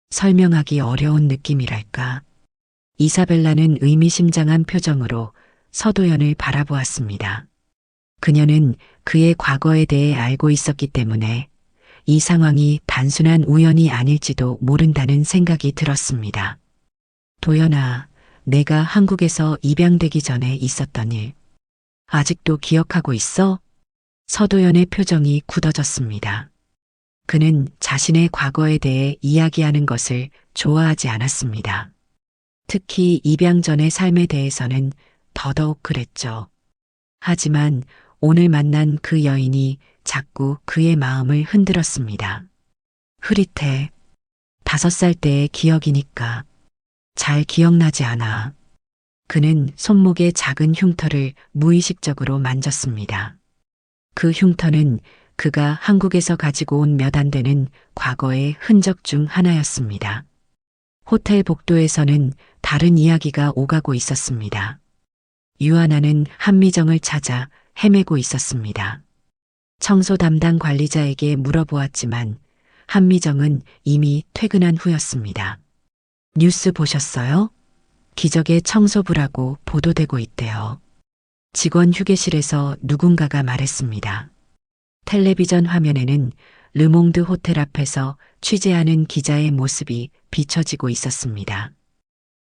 설명하기 어려운 느낌이랄까. 이사벨라는 의미심장한 표정으로 서도연을 바라보았습니다. 그녀는 그의 과거에 대해 알고 있었기 때문에 이 상황이 단순한 우연이 아닐지도 모른다는 생각이 들었습니다. 도연아, 내가 한국에서 입양되기 전에 있었던 일. 아직도 기억하고 있어? 서도연의 표정이 굳어졌습니다. 그는 자신의 과거에 대해 이야기하는 것을 좋아하지 않았습니다. 특히 입양 전의 삶에 대해서는 더더욱 그랬죠. 하지만 오늘 만난 그 여인이 자꾸 그의 마음을 흔들었습니다. 흐릿해. 5살 때의 기억이니까. 잘 기억나지 않아. 그는 손목의 작은 흉터를 무의식적으로 만졌습니다. 그 흉터는 그가 한국에서 가지고 온 몇 안 되는 과거의 흔적 중 하나였습니다. 호텔 복도에서는 다른 이야기가 오가고 있었습니다. 유아나는 한미정을 찾아 헤매고 있었습니다. 청소 담당 관리자에게 물어보았지만 한미정은 이미 퇴근한 후였습니다. 뉴스 보셨어요? 기적의 청소부라고 보도되고 있대요. 직원 휴게실에서 누군가가 말했습니다. 텔레비전 화면에는 르몽드 호텔 앞에서 취재하는 기자의 모습이 비춰지고 있었습니다.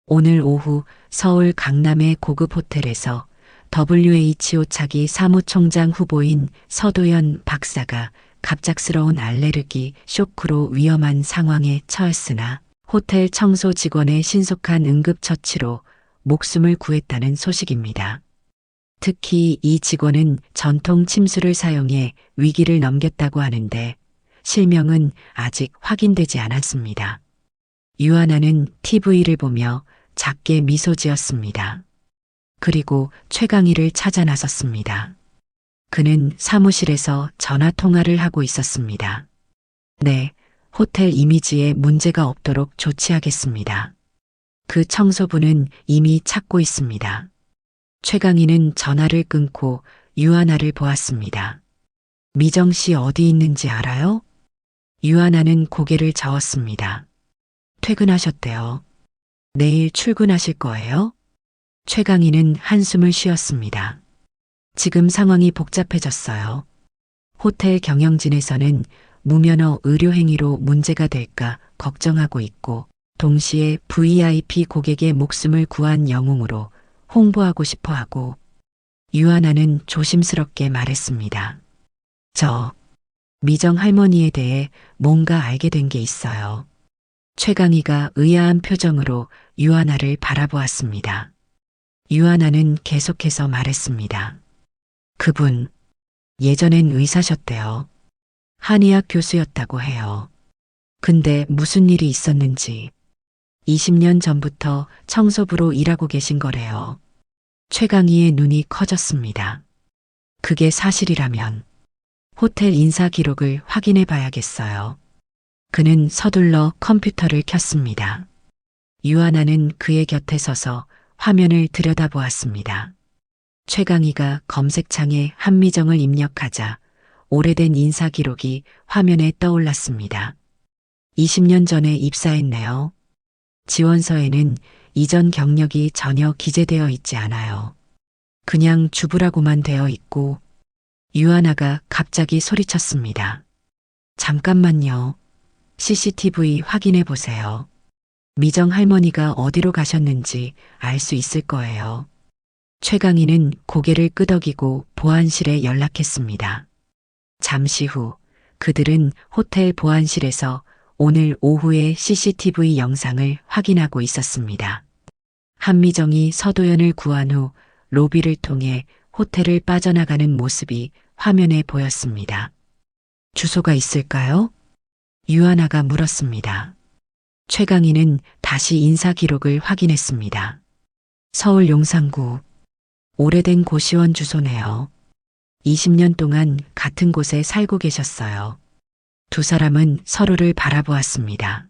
오늘 오후 서울 강남의 고급 호텔에서 WHO 차기 사무총장 후보인 서도연 박사가 갑작스러운 알레르기 쇼크로 위험한 상황에 처했으나 호텔 청소 직원의 신속한 응급처치로 목숨을 구했다는 소식입니다. 특히 이 직원은 전통 침술을 사용해 위기를 넘겼다고 하는데 실명은 아직 확인되지 않았습니다. 유아나는 TV를 보며 작게 미소 지었습니다. 그리고 최강희를 찾아 나섰습니다. 그는 사무실에서 전화 통화를 하고 있었습니다. 네, 호텔 이미지에 문제가 없도록 조치하겠습니다. 그 청소부는 이미 찾고 있습니다. 최강희는 전화를 끊고 유아나를 보았습니다. 미정 씨 어디 있는지 알아요? 유아나는 고개를 저었습니다. 퇴근하셨대요. 내일 출근하실 거예요? 최강희는 한숨을 쉬었습니다. 지금 상황이 복잡해졌어요. 호텔 경영진에서는 무면허 의료 행위로 문제가 될까 걱정하고 있고 동시에 VIP 고객의 목숨을 구한 영웅으로 홍보하고 싶어 하고 유아나는 조심스럽게 말했습니다. 저 미정 할머니에 대해 뭔가 알게 된 게 있어요. 최강희가 의아한 표정으로 유아나를 바라보았습니다. 유아나는 계속해서 말했습니다. 그분 예전엔 의사셨대요. 한의학 교수였다고 해요. 근데 무슨 일이 있었는지 20년 전부터 청소부로 일하고 계신 거래요. 최강희의 눈이 커졌습니다. 그게 사실이라면 호텔 인사 기록을 확인해 봐야겠어요. 그는 서둘러 컴퓨터를 켰습니다. 유아나는 그의 곁에 서서 화면을 들여다보았습니다. 최강희가 검색창에 한미정을 입력하자 오래된 인사 기록이 화면에 떠올랐습니다. 20년 전에 입사했네요. 지원서에는 이전 경력이 전혀 기재되어 있지 않아요. 그냥 주부라고만 되어 있고 유아나가 갑자기 소리쳤습니다. 잠깐만요. CCTV 확인해 보세요. 미정 할머니가 어디로 가셨는지 알 수 있을 거예요. 최강희는 고개를 끄덕이고 보안실에 연락했습니다. 잠시 후 그들은 호텔 보안실에서 오늘 오후의 CCTV 영상을 확인하고 있었습니다. 한미정이 서도연을 구한 후 로비를 통해 호텔을 빠져나가는 모습이 화면에 보였습니다. 주소가 있을까요? 유하나가 물었습니다. 최강희는 다시 인사 기록을 확인했습니다. 서울 용산구. 오래된 고시원 주소네요. 20년 동안 같은 곳에 살고 계셨어요. 두 사람은 서로를 바라보았습니다.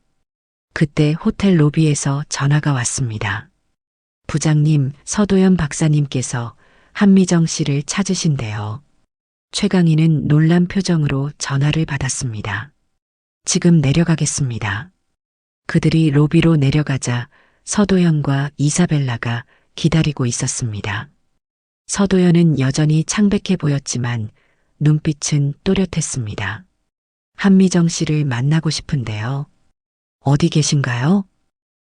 그때 호텔 로비에서 전화가 왔습니다. 부장님, 서도연 박사님께서 한미정 씨를 찾으신대요. 최강희는 놀란 표정으로 전화를 받았습니다. 지금 내려가겠습니다. 그들이 로비로 내려가자 서도연과 이사벨라가 기다리고 있었습니다. 서도연은 여전히 창백해 보였지만 눈빛은 또렷했습니다. 한미정 씨를 만나고 싶은데요. 어디 계신가요?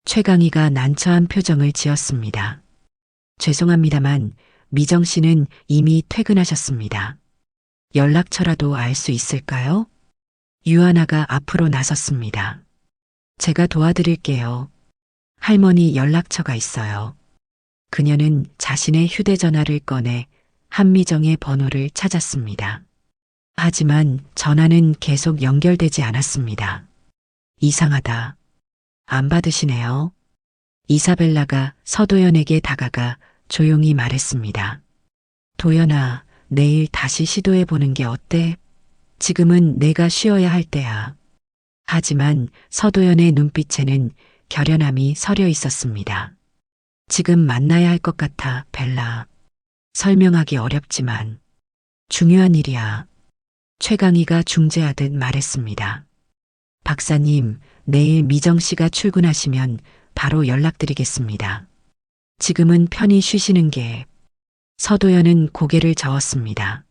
최강희가 난처한 표정을 지었습니다. 죄송합니다만 미정 씨는 이미 퇴근하셨습니다. 연락처라도 알 수 있을까요? 유하나가 앞으로 나섰습니다. 제가 도와드릴게요. 할머니 연락처가 있어요. 그녀는 자신의 휴대전화를 꺼내 한미정의 번호를 찾았습니다. 하지만 전화는 계속 연결되지 않았습니다. 이상하다. 안 받으시네요. 이사벨라가 서도연에게 다가가 조용히 말했습니다. 도연아, 내일 다시 시도해보는 게 어때? 지금은 내가 쉬어야 할 때야. 하지만 서도연의 눈빛에는 결연함이 서려 있었습니다. 지금 만나야 할 것 같아, 벨라. 설명하기 어렵지만 중요한 일이야. 최강희가 중재하듯 말했습니다. 박사님, 내일 미정 씨가 출근하시면 바로 연락드리겠습니다. 지금은 편히 쉬시는 게. 서도연은 고개를 저었습니다.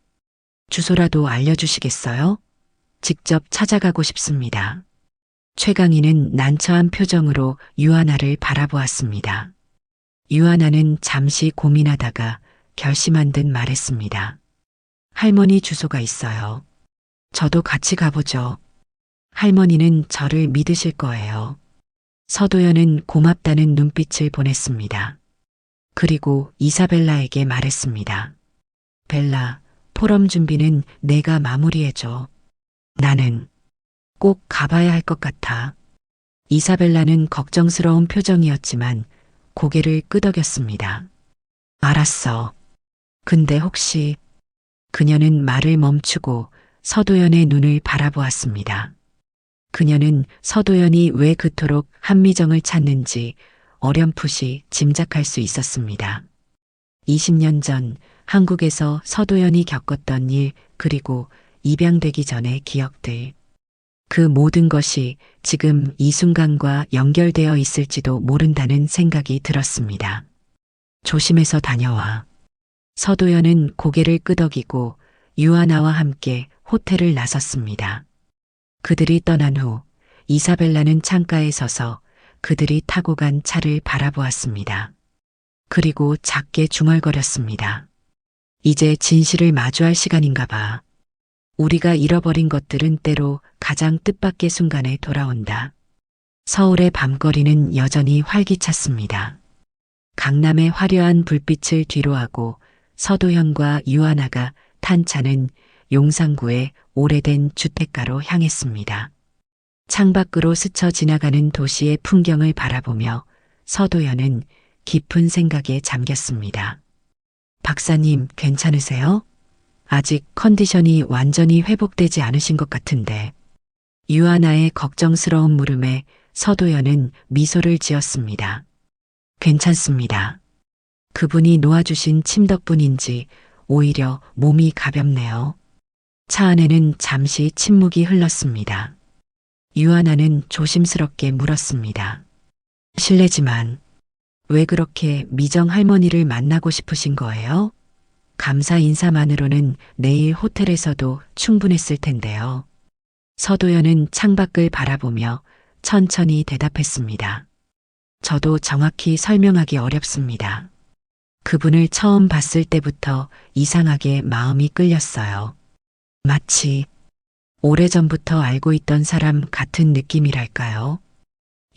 주소라도 알려주시겠어요? 직접 찾아가고 싶습니다. 최강희는 난처한 표정으로 유하나를 바라보았습니다. 유하나는 잠시 고민하다가 결심한 듯 말했습니다. 할머니 주소가 있어요. 저도 같이 가보죠. 할머니는 저를 믿으실 거예요. 서도연은 고맙다는 눈빛을 보냈습니다. 그리고 이사벨라에게 말했습니다. 벨라, 포럼 준비는 내가 마무리해줘. 나는 꼭 가봐야 할 것 같아. 이사벨라는 걱정스러운 표정이었지만 고개를 끄덕였습니다. 알았어. 근데 혹시... 그녀는 말을 멈추고 서도연의 눈을 바라보았습니다. 그녀는 서도연이 왜 그토록 한미정을 찾는지 어렴풋이 짐작할 수 있었습니다. 20년 전 한국에서 서도연이 겪었던 일, 그리고 입양되기 전의 기억들. 그 모든 것이 지금 이 순간과 연결되어 있을지도 모른다는 생각이 들었습니다. 조심해서 다녀와. 서도연은 고개를 끄덕이고 유하나와 함께 호텔을 나섰습니다. 그들이 떠난 후 이사벨라는 창가에 서서 그들이 타고 간 차를 바라보았습니다. 그리고 작게 중얼거렸습니다. 이제 진실을 마주할 시간인가 봐. 우리가 잃어버린 것들은 때로 가장 뜻밖의 순간에 돌아온다. 서울의 밤거리는 여전히 활기찼습니다. 강남의 화려한 불빛을 뒤로하고 서도연과 유하나가 탄 차는 용산구의 오래된 주택가로 향했습니다. 창밖으로 스쳐 지나가는 도시의 풍경을 바라보며 서도연은 깊은 생각에 잠겼습니다. 박사님, 괜찮으세요? 아직 컨디션이 완전히 회복되지 않으신 것 같은데. 유하나의 걱정스러운 물음에 서도연은 미소를 지었습니다. 괜찮습니다. 그분이 놓아주신 침 덕분인지 오히려 몸이 가볍네요. 차 안에는 잠시 침묵이 흘렀습니다. 유하나는 조심스럽게 물었습니다. 실례지만 왜 그렇게 미정 할머니를 만나고 싶으신 거예요? 감사 인사만으로는 내일 호텔에서도 충분했을 텐데요. 서도연은 창밖을 바라보며 천천히 대답했습니다. 저도 정확히 설명하기 어렵습니다. 그분을 처음 봤을 때부터 이상하게 마음이 끌렸어요. 마치 오래전부터 알고 있던 사람 같은 느낌이랄까요?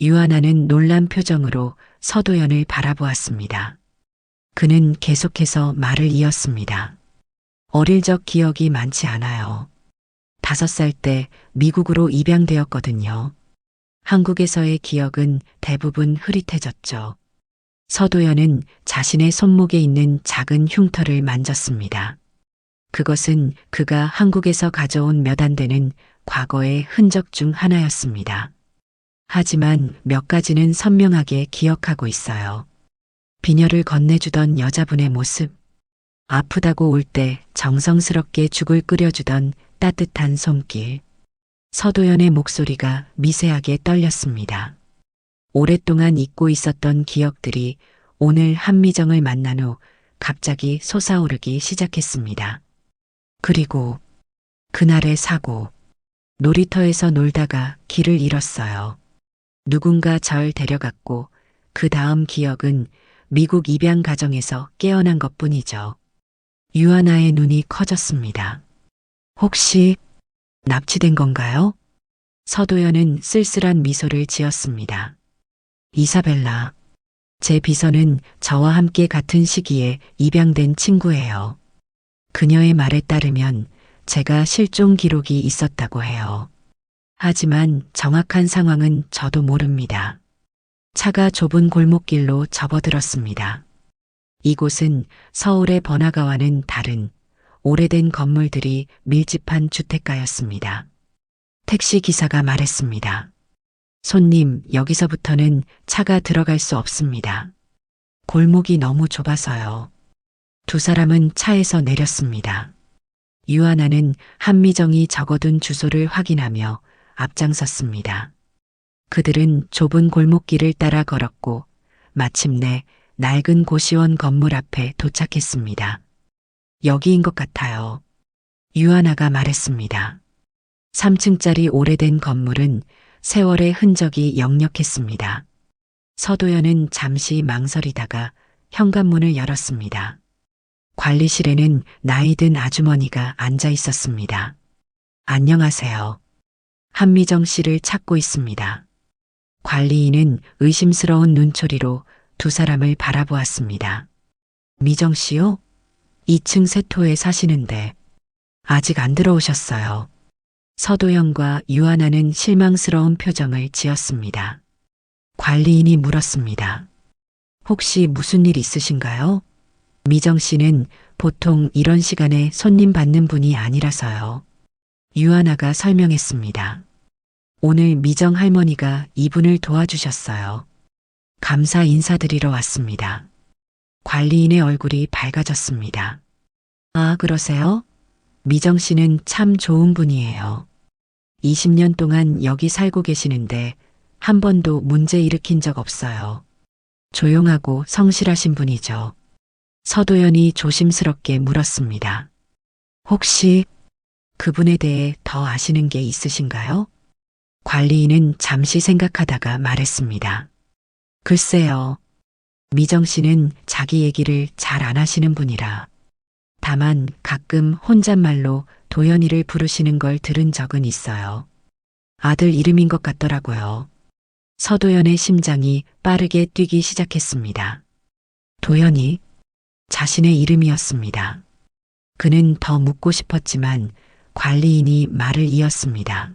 유하나는 놀란 표정으로 서도연을 바라보았습니다. 그는 계속해서 말을 이었습니다. 어릴 적 기억이 많지 않아요. 5살 때 미국으로 입양되었거든요. 한국에서의 기억은 대부분 흐릿해졌죠. 서도연은 자신의 손목에 있는 작은 흉터를 만졌습니다. 그것은 그가 한국에서 가져온 몇 안 되는 과거의 흔적 중 하나였습니다. 하지만 몇 가지는 선명하게 기억하고 있어요. 비녀를 건네주던 여자분의 모습, 아프다고 울 때 정성스럽게 죽을 끓여주던 따뜻한 손길, 서도연의 목소리가 미세하게 떨렸습니다. 오랫동안 잊고 있었던 기억들이 오늘 한미정을 만난 후 갑자기 솟아오르기 시작했습니다. 그리고 그날의 사고, 놀이터에서 놀다가 길을 잃었어요. 누군가 절 데려갔고 그 다음 기억은 미국 입양 가정에서 깨어난 것뿐이죠. 유하나의 눈이 커졌습니다. 혹시 납치된 건가요? 서도연은 쓸쓸한 미소를 지었습니다. 이사벨라, 제 비서는 저와 함께 같은 시기에 입양된 친구예요. 그녀의 말에 따르면 제가 실종 기록이 있었다고 해요. 하지만 정확한 상황은 저도 모릅니다. 차가 좁은 골목길로 접어들었습니다. 이곳은 서울의 번화가와는 다른 오래된 건물들이 밀집한 주택가였습니다. 택시 기사가 말했습니다. 손님, 여기서부터는 차가 들어갈 수 없습니다. 골목이 너무 좁아서요. 두 사람은 차에서 내렸습니다. 유하나는 한미정이 적어둔 주소를 확인하며 앞장섰습니다. 그들은 좁은 골목길을 따라 걸었고 마침내 낡은 고시원 건물 앞에 도착했습니다. 여기인 것 같아요. 유하나가 말했습니다. 3층짜리 오래된 건물은 세월의 흔적이 역력했습니다. 서도연은 잠시 망설이다가 현관문을 열었습니다. 관리실에는 나이든 아주머니가 앉아 있었습니다. 안녕하세요. 한미정 씨를 찾고 있습니다. 관리인은 의심스러운 눈초리로 두 사람을 바라보았습니다. 미정 씨요? 2층 세토에 사시는데 아직 안 들어오셨어요. 서도연과 유하나는 실망스러운 표정을 지었습니다. 관리인이 물었습니다. 혹시 무슨 일 있으신가요? 미정 씨는 보통 이런 시간에 손님 받는 분이 아니라서요. 유하나가 설명했습니다. 오늘 미정 할머니가 이분을 도와주셨어요. 감사 인사드리러 왔습니다. 관리인의 얼굴이 밝아졌습니다. 아, 그러세요? 미정 씨는 참 좋은 분이에요. 20년 동안 여기 살고 계시는데 한 번도 문제 일으킨 적 없어요. 조용하고 성실하신 분이죠. 서도연이 조심스럽게 물었습니다. 혹시 그분에 대해 더 아시는 게 있으신가요? 관리인은 잠시 생각하다가 말했습니다. 글쎄요. 미정 씨는 자기 얘기를 잘 안 하시는 분이라. 다만 가끔 혼잣말로 도연이를 부르시는 걸 들은 적은 있어요. 아들 이름인 것 같더라고요. 서도연의 심장이 빠르게 뛰기 시작했습니다. 도연이 자신의 이름이었습니다. 그는 더 묻고 싶었지만 관리인이 말을 이었습니다.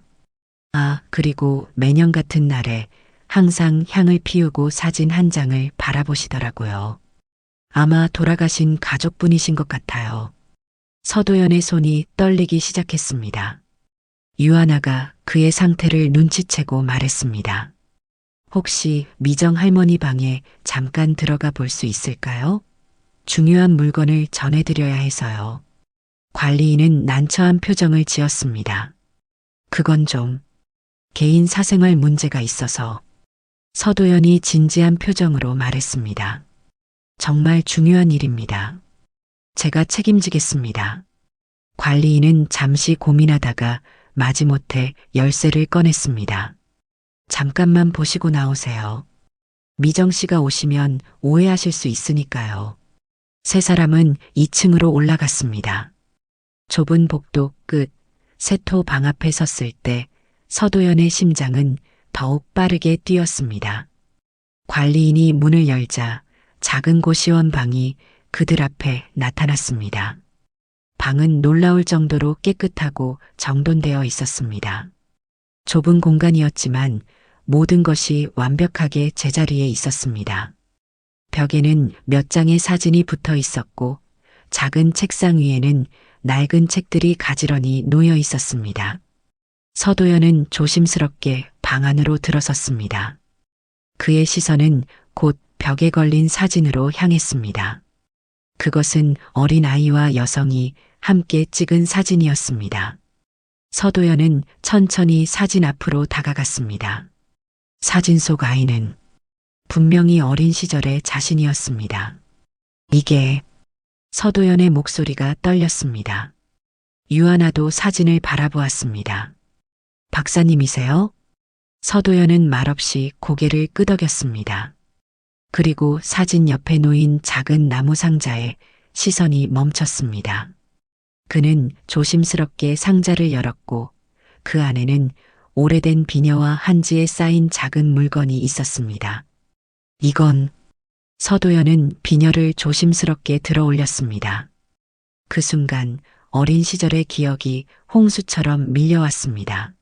아, 그리고 매년 같은 날에 항상 향을 피우고 사진 한 장을 바라보시더라고요. 아마 돌아가신 가족분이신 것 같아요. 서도연의 손이 떨리기 시작했습니다. 유하나가 그의 상태를 눈치채고 말했습니다. 혹시 미정 할머니 방에 잠깐 들어가 볼 수 있을까요? 중요한 물건을 전해드려야 해서요. 관리인은 난처한 표정을 지었습니다. 그건 좀 개인 사생활 문제가 있어서. 서도연이 진지한 표정으로 말했습니다. 정말 중요한 일입니다. 제가 책임지겠습니다. 관리인은 잠시 고민하다가 마지못해 열쇠를 꺼냈습니다. 잠깐만 보시고 나오세요. 미정 씨가 오시면 오해하실 수 있으니까요. 세 사람은 2층으로 올라갔습니다. 좁은 복도 끝 세토 방 앞에 섰을 때 서도연의 심장은 더욱 빠르게 뛰었습니다. 관리인이 문을 열자 작은 고시원 방이 그들 앞에 나타났습니다. 방은 놀라울 정도로 깨끗하고 정돈되어 있었습니다. 좁은 공간이었지만 모든 것이 완벽하게 제자리에 있었습니다. 벽에는 몇 장의 사진이 붙어 있었고 작은 책상 위에는 낡은 책들이 가지런히 놓여 있었습니다. 서도연은 조심스럽게 방 안으로 들어섰습니다. 그의 시선은 곧 벽에 걸린 사진으로 향했습니다. 그것은 어린 아이와 여성이 함께 찍은 사진이었습니다. 서도연은 천천히 사진 앞으로 다가갔습니다. 사진 속 아이는 분명히 어린 시절의 자신이었습니다. 이게 서도연의 목소리가 떨렸습니다. 유아나도 사진을 바라보았습니다. 박사님이세요? 서도연은 말없이 고개를 끄덕였습니다. 그리고 사진 옆에 놓인 작은 나무 상자에 시선이 멈췄습니다. 그는 조심스럽게 상자를 열었고 그 안에는 오래된 비녀와 한지에 쌓인 작은 물건이 있었습니다. 이건 서도연은 비녀를 조심스럽게 들어 올렸습니다. 그 순간 어린 시절의 기억이 홍수처럼 밀려왔습니다.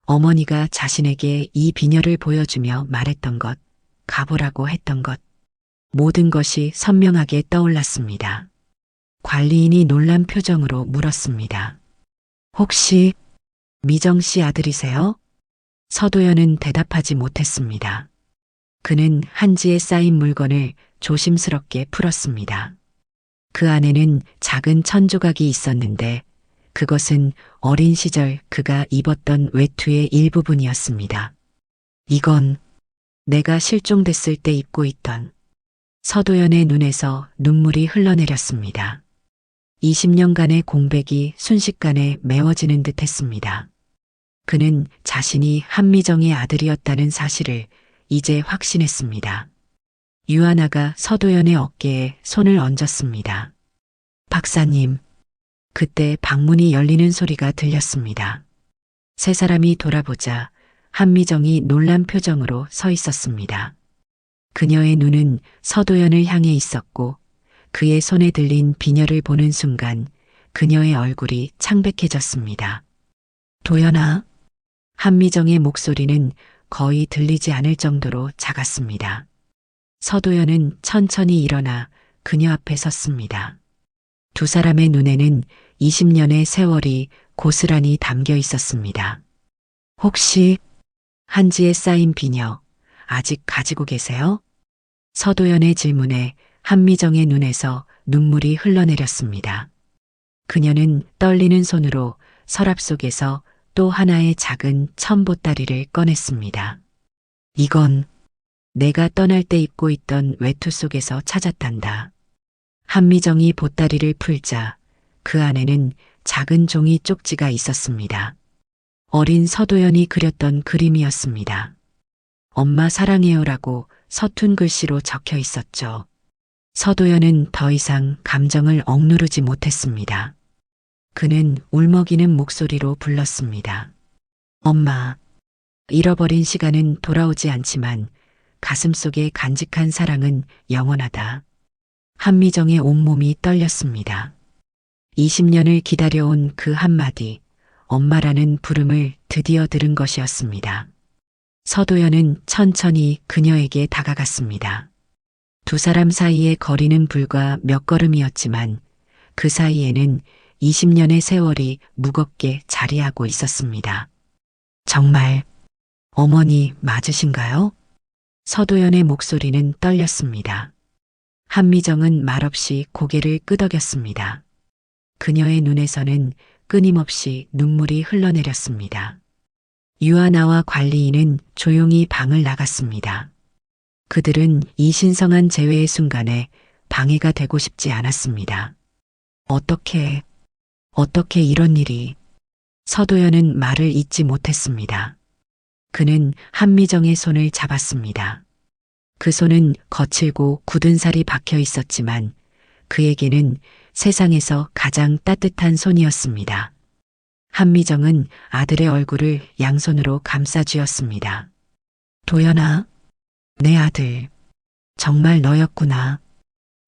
어머니가 자신에게 이 비녀를 보여주며 말했던 것, 가보라고 했던 것, 모든 것이 선명하게 떠올랐습니다. 관리인이 놀란 표정으로 물었습니다. 혹시 미정 씨 아들이세요? 서도연은 대답하지 못했습니다. 그는 한지에 쌓인 물건을 조심스럽게 풀었습니다. 그 안에는 작은 천조각이 있었는데 그것은 어린 시절 그가 입었던 외투의 일부분이었습니다. 이건 내가 실종됐을 때 입고 있던. 서도연의 눈에서 눈물이 흘러내렸습니다. 20년간의 공백이 순식간에 메워지는 듯 했습니다. 그는 자신이 한미정의 아들이었다는 사실을 이제 확신했습니다. 유아나가 서도연의 어깨에 손을 얹었습니다. 박사님, 그때 방문이 열리는 소리가 들렸습니다. 세 사람이 돌아보자 한미정이 놀란 표정으로 서 있었습니다. 그녀의 눈은 서도연을 향해 있었고 그의 손에 들린 비녀를 보는 순간 그녀의 얼굴이 창백해졌습니다. 도연아, 한미정의 목소리는 거의 들리지 않을 정도로 작았습니다. 서도연은 천천히 일어나 그녀 앞에 섰습니다. 두 사람의 눈에는 20년의 세월이 고스란히 담겨 있었습니다. 혹시 한지에 쌓인 비녀 아직 가지고 계세요? 서도연의 질문에 한미정의 눈에서 눈물이 흘러내렸습니다. 그녀는 떨리는 손으로 서랍 속에서 또 하나의 작은 천보따리를 꺼냈습니다. 이건 내가 떠날 때 입고 있던 외투 속에서 찾았단다. 한미정이 보따리를 풀자 그 안에는 작은 종이 쪽지가 있었습니다. 어린 서도연이 그렸던 그림이었습니다. 엄마 사랑해요라고 서툰 글씨로 적혀 있었죠. 서도연은 더 이상 감정을 억누르지 못했습니다. 그는 울먹이는 목소리로 불렀습니다. 엄마, 잃어버린 시간은 돌아오지 않지만 가슴속에 간직한 사랑은 영원하다. 한미정의 온몸이 떨렸습니다. 20년을 기다려온 그 한마디, 엄마라는 부름을 드디어 들은 것이었습니다. 서도연은 천천히 그녀에게 다가갔습니다. 두 사람 사이의 거리는 불과 몇 걸음이었지만 그 사이에는 20년의 세월이 무겁게 자리하고 있었습니다. 정말 어머니 맞으신가요? 서도연의 목소리는 떨렸습니다. 한미정은 말없이 고개를 끄덕였습니다. 그녀의 눈에서는 끊임없이 눈물이 흘러내렸습니다. 유아나와 관리인은 조용히 방을 나갔습니다. 그들은 이 신성한 재회의 순간에 방해가 되고 싶지 않았습니다. 어떻게 이런 일이. 서도연은 말을 잇지 못했습니다. 그는 한미정의 손을 잡았습니다. 그 손은 거칠고 굳은 살이 박혀 있었지만 그에게는 세상에서 가장 따뜻한 손이었습니다. 한미정은 아들의 얼굴을 양손으로 감싸 쥐었습니다. 도연아, 내 아들. 정말 너였구나.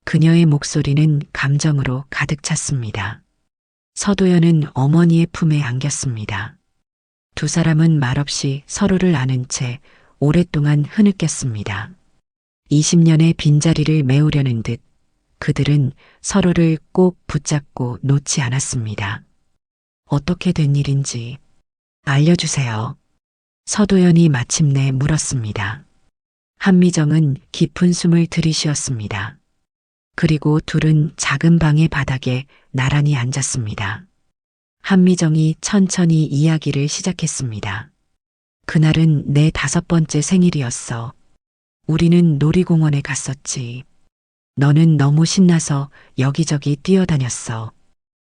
그녀의 목소리는 감정으로 가득 찼습니다. 서도연은 어머니의 품에 안겼습니다. 두 사람은 말없이 서로를 아는 채 오랫동안 흐느꼈습니다. 20년의 빈자리를 메우려는 듯 그들은 서로를 꼭 붙잡고 놓지 않았습니다. 어떻게 된 일인지 알려주세요. 서도연이 마침내 물었습니다. 한미정은 깊은 숨을 들이쉬었습니다. 그리고 둘은 작은 방의 바닥에 나란히 앉았습니다. 한미정이 천천히 이야기를 시작했습니다. 그날은 내 5번째 생일이었어. 우리는 놀이공원에 갔었지. 너는 너무 신나서 여기저기 뛰어다녔어.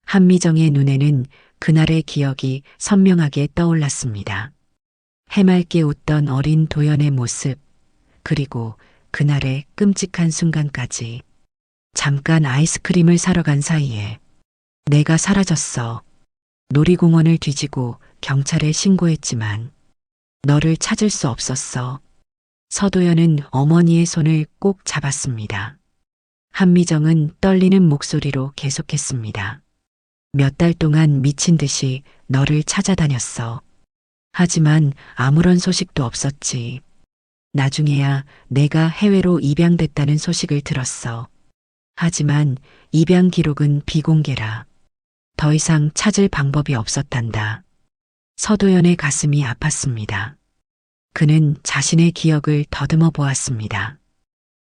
한미정의 눈에는 그날의 기억이 선명하게 떠올랐습니다. 해맑게 웃던 어린 도연의 모습, 그리고 그날의 끔찍한 순간까지. 잠깐 아이스크림을 사러 간 사이에 내가 사라졌어. 놀이공원을 뒤지고 경찰에 신고했지만 너를 찾을 수 없었어. 서도연은 어머니의 손을 꼭 잡았습니다. 한미정은 떨리는 목소리로 계속했습니다. 몇 달 동안 미친 듯이 너를 찾아다녔어. 하지만 아무런 소식도 없었지. 나중에야 내가 해외로 입양됐다는 소식을 들었어. 하지만 입양 기록은 비공개라. 더 이상 찾을 방법이 없었단다. 서도연의 가슴이 아팠습니다. 그는 자신의 기억을 더듬어 보았습니다.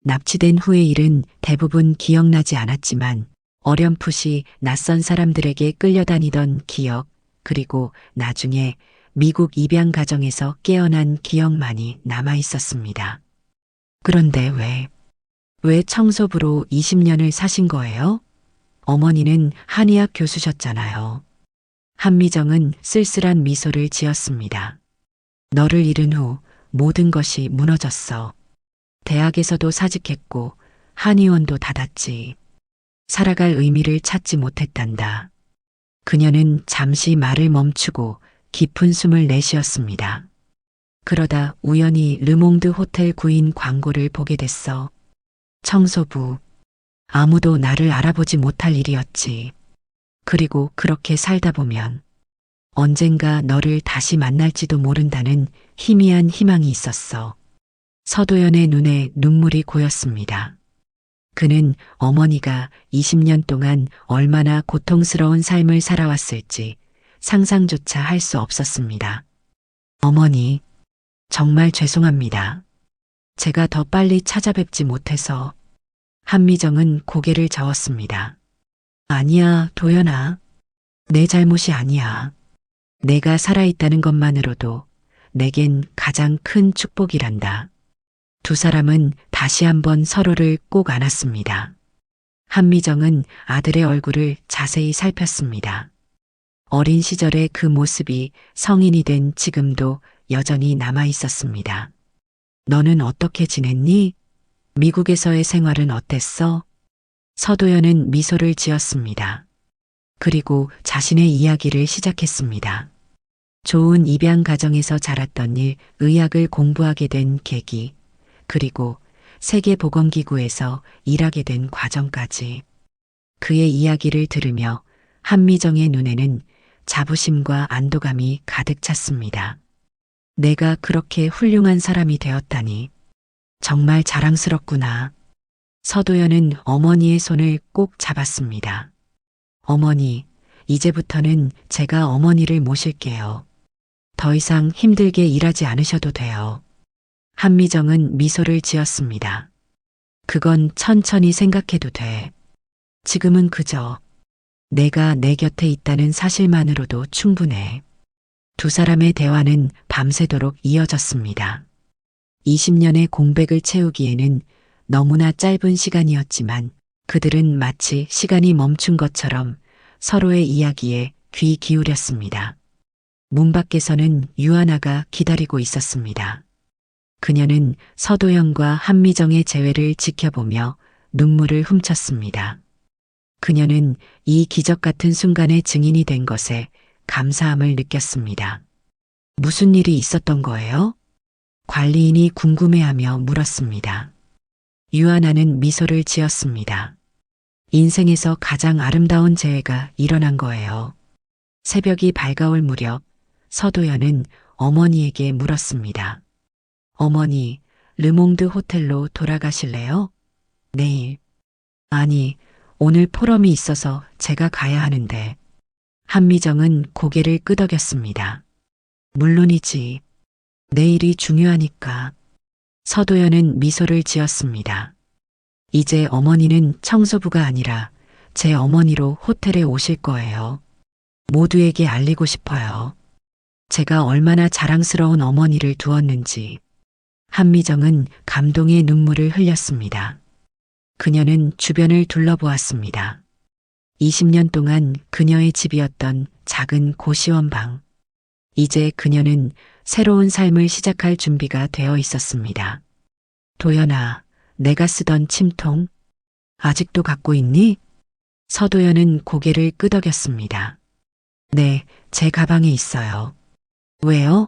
납치된 후의 일은 대부분 기억나지 않았지만 어렴풋이 낯선 사람들에게 끌려다니던 기억, 그리고 나중에 미국 입양 가정에서 깨어난 기억만이 남아 있었습니다. 그런데 왜 청소부로 20년을 사신 거예요? 어머니는 한의학 교수셨잖아요. 한미정은 쓸쓸한 미소를 지었습니다. 너를 잃은 후 모든 것이 무너졌어. 대학에서도 사직했고 한의원도 닫았지. 살아갈 의미를 찾지 못했단다. 그녀는 잠시 말을 멈추고 깊은 숨을 내쉬었습니다. 그러다 우연히 르몽드 호텔 구인 광고를 보게 됐어. 청소부. 아무도 나를 알아보지 못할 일이었지. 그리고 그렇게 살다 보면 언젠가 너를 다시 만날지도 모른다는 희미한 희망이 있었어. 서도연의 눈에 눈물이 고였습니다. 그는 어머니가 20년 동안 얼마나 고통스러운 삶을 살아왔을지 상상조차 할 수 없었습니다. 어머니, 정말 죄송합니다. 제가 더 빨리 찾아뵙지 못해서. 한미정은 고개를 저었습니다. 아니야, 도연아. 내 잘못이 아니야. 내가 살아있다는 것만으로도 내겐 가장 큰 축복이란다. 두 사람은 다시 한번 서로를 꼭 안았습니다. 한미정은 아들의 얼굴을 자세히 살폈습니다. 어린 시절의 그 모습이 성인이 된 지금도 여전히 남아 있었습니다. 너는 어떻게 지냈니? 미국에서의 생활은 어땠어? 서도연은 미소를 지었습니다. 그리고 자신의 이야기를 시작했습니다. 좋은 입양 가정에서 자랐던 일, 의학을 공부하게 된 계기, 그리고 세계보건기구에서 일하게 된 과정까지. 그의 이야기를 들으며 한미정의 눈에는 자부심과 안도감이 가득 찼습니다. 내가 그렇게 훌륭한 사람이 되었다니. 정말 자랑스럽구나. 서도연은 어머니의 손을 꼭 잡았습니다. 어머니, 이제부터는 제가 어머니를 모실게요. 더 이상 힘들게 일하지 않으셔도 돼요. 한미정은 미소를 지었습니다. 그건 천천히 생각해도 돼. 지금은 그저 내가 내 곁에 있다는 사실만으로도 충분해. 두 사람의 대화는 밤새도록 이어졌습니다. 20년의 공백을 채우기에는 너무나 짧은 시간이었지만 그들은 마치 시간이 멈춘 것처럼 서로의 이야기에 귀 기울였습니다. 문 밖에서는 유아나가 기다리고 있었습니다. 그녀는 서도연과 한미정의 재회를 지켜보며 눈물을 훔쳤습니다. 그녀는 이 기적 같은 순간의 증인이 된 것에 감사함을 느꼈습니다. 무슨 일이 있었던 거예요? 관리인이 궁금해하며 물었습니다. 유아나는 미소를 지었습니다. 인생에서 가장 아름다운 재회가 일어난 거예요. 새벽이 밝아올 무렵 서도연은 어머니에게 물었습니다. 어머니, 르몽드 호텔로 돌아가실래요? 내일. 아니, 오늘 포럼이 있어서 제가 가야 하는데. 한미정은 고개를 끄덕였습니다. 물론이지. 내일이 중요하니까. 서도연은 미소를 지었습니다. 이제 어머니는 청소부가 아니라 제 어머니로 호텔에 오실 거예요. 모두에게 알리고 싶어요. 제가 얼마나 자랑스러운 어머니를 두었는지. 한미정은 감동의 눈물을 흘렸습니다. 그녀는 주변을 둘러보았습니다. 20년 동안 그녀의 집이었던 작은 고시원 방. 이제 그녀는 새로운 삶을 시작할 준비가 되어 있었습니다. 도연아, 내가 쓰던 침통, 아직도 갖고 있니? 서도연은 고개를 끄덕였습니다. 네, 제 가방에 있어요. 왜요?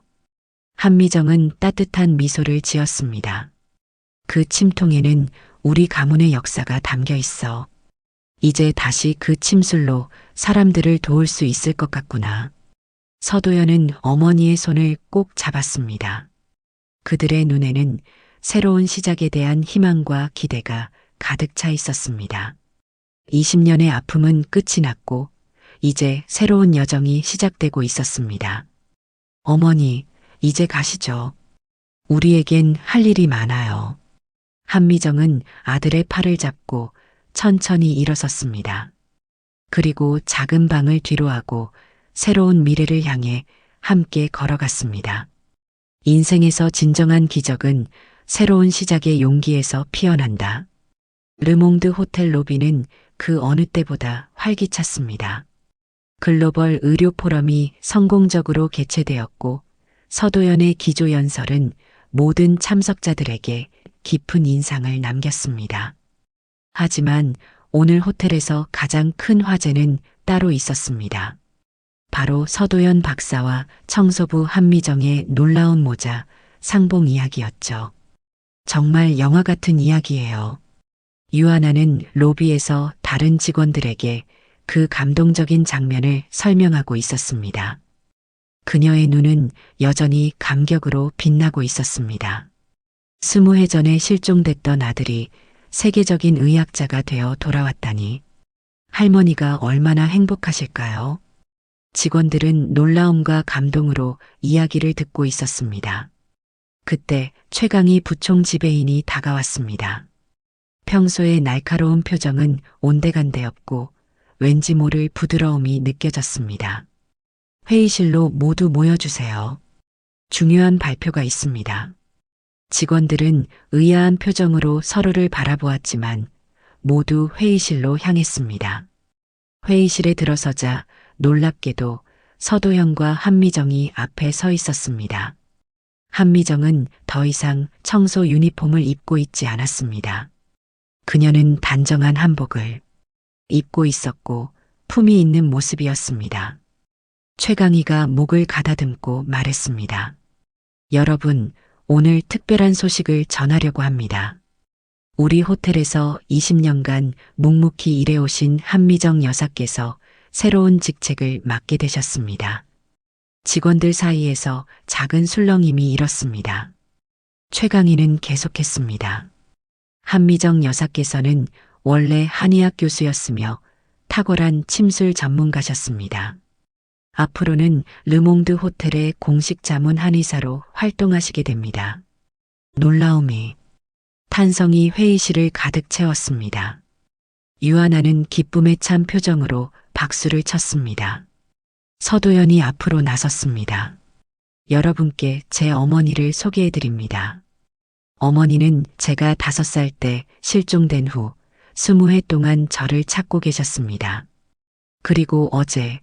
한미정은 따뜻한 미소를 지었습니다. 그 침통에는 우리 가문의 역사가 담겨 있어. 이제 다시 그 침술로 사람들을 도울 수 있을 것 같구나. 서도연은 어머니의 손을 꼭 잡았습니다. 그들의 눈에는 새로운 시작에 대한 희망과 기대가 가득 차 있었습니다. 20년의 아픔은 끝이 났고 이제 새로운 여정이 시작되고 있었습니다. 어머니, 이제 가시죠. 우리에겐 할 일이 많아요. 한미정은 아들의 팔을 잡고 천천히 일어섰습니다. 그리고 작은 방을 뒤로하고 새로운 미래를 향해 함께 걸어갔습니다. 인생에서 진정한 기적은 새로운 시작의 용기에서 피어난다. 르몽드 호텔 로비는 그 어느 때보다 활기찼습니다. 글로벌 의료 포럼이 성공적으로 개최되었고 서도연의 기조연설은 모든 참석자들에게 깊은 인상을 남겼습니다. 하지만 오늘 호텔에서 가장 큰 화제는 따로 있었습니다. 바로 서도연 박사와 청소부 한미정의 놀라운 모자, 상봉 이야기였죠. 정말 영화 같은 이야기예요. 유아나는 로비에서 다른 직원들에게 그 감동적인 장면을 설명하고 있었습니다. 그녀의 눈은 여전히 감격으로 빛나고 있었습니다. 20해 전에 실종됐던 아들이 세계적인 의학자가 되어 돌아왔다니 할머니가 얼마나 행복하실까요? 직원들은 놀라움과 감동으로 이야기를 듣고 있었습니다. 그때 최강희 부총 지배인이 다가왔습니다. 평소의 날카로운 표정은 온데간데없고 왠지 모를 부드러움이 느껴졌습니다. 회의실로 모두 모여주세요. 중요한 발표가 있습니다. 직원들은 의아한 표정으로 서로를 바라보았지만 모두 회의실로 향했습니다. 회의실에 들어서자 놀랍게도 서도연과 한미정이 앞에 서 있었습니다. 한미정은 더 이상 청소 유니폼을 입고 있지 않았습니다. 그녀는 단정한 한복을 입고 있었고 품이 있는 모습이었습니다. 최강희가 목을 가다듬고 말했습니다. 여러분, 오늘 특별한 소식을 전하려고 합니다. 우리 호텔에서 20년간 묵묵히 일해오신 한미정 여사께서 새로운 직책을 맡게 되셨습니다. 직원들 사이에서 작은 술렁임이 일었습니다. 최강희는 계속했습니다. 한미정 여사께서는 원래 한의학 교수였으며 탁월한 침술 전문가셨습니다. 앞으로는 르몽드 호텔의 공식 자문 한의사로 활동하시게 됩니다. 놀라움이, 탄성이 회의실을 가득 채웠습니다. 유아나는 기쁨에 찬 표정으로 박수를 쳤습니다. 서도연이 앞으로 나섰습니다. 여러분께 제 어머니를 소개해드립니다. 어머니는 제가 5살 때 실종된 후 20해 동안 저를 찾고 계셨습니다. 그리고 어제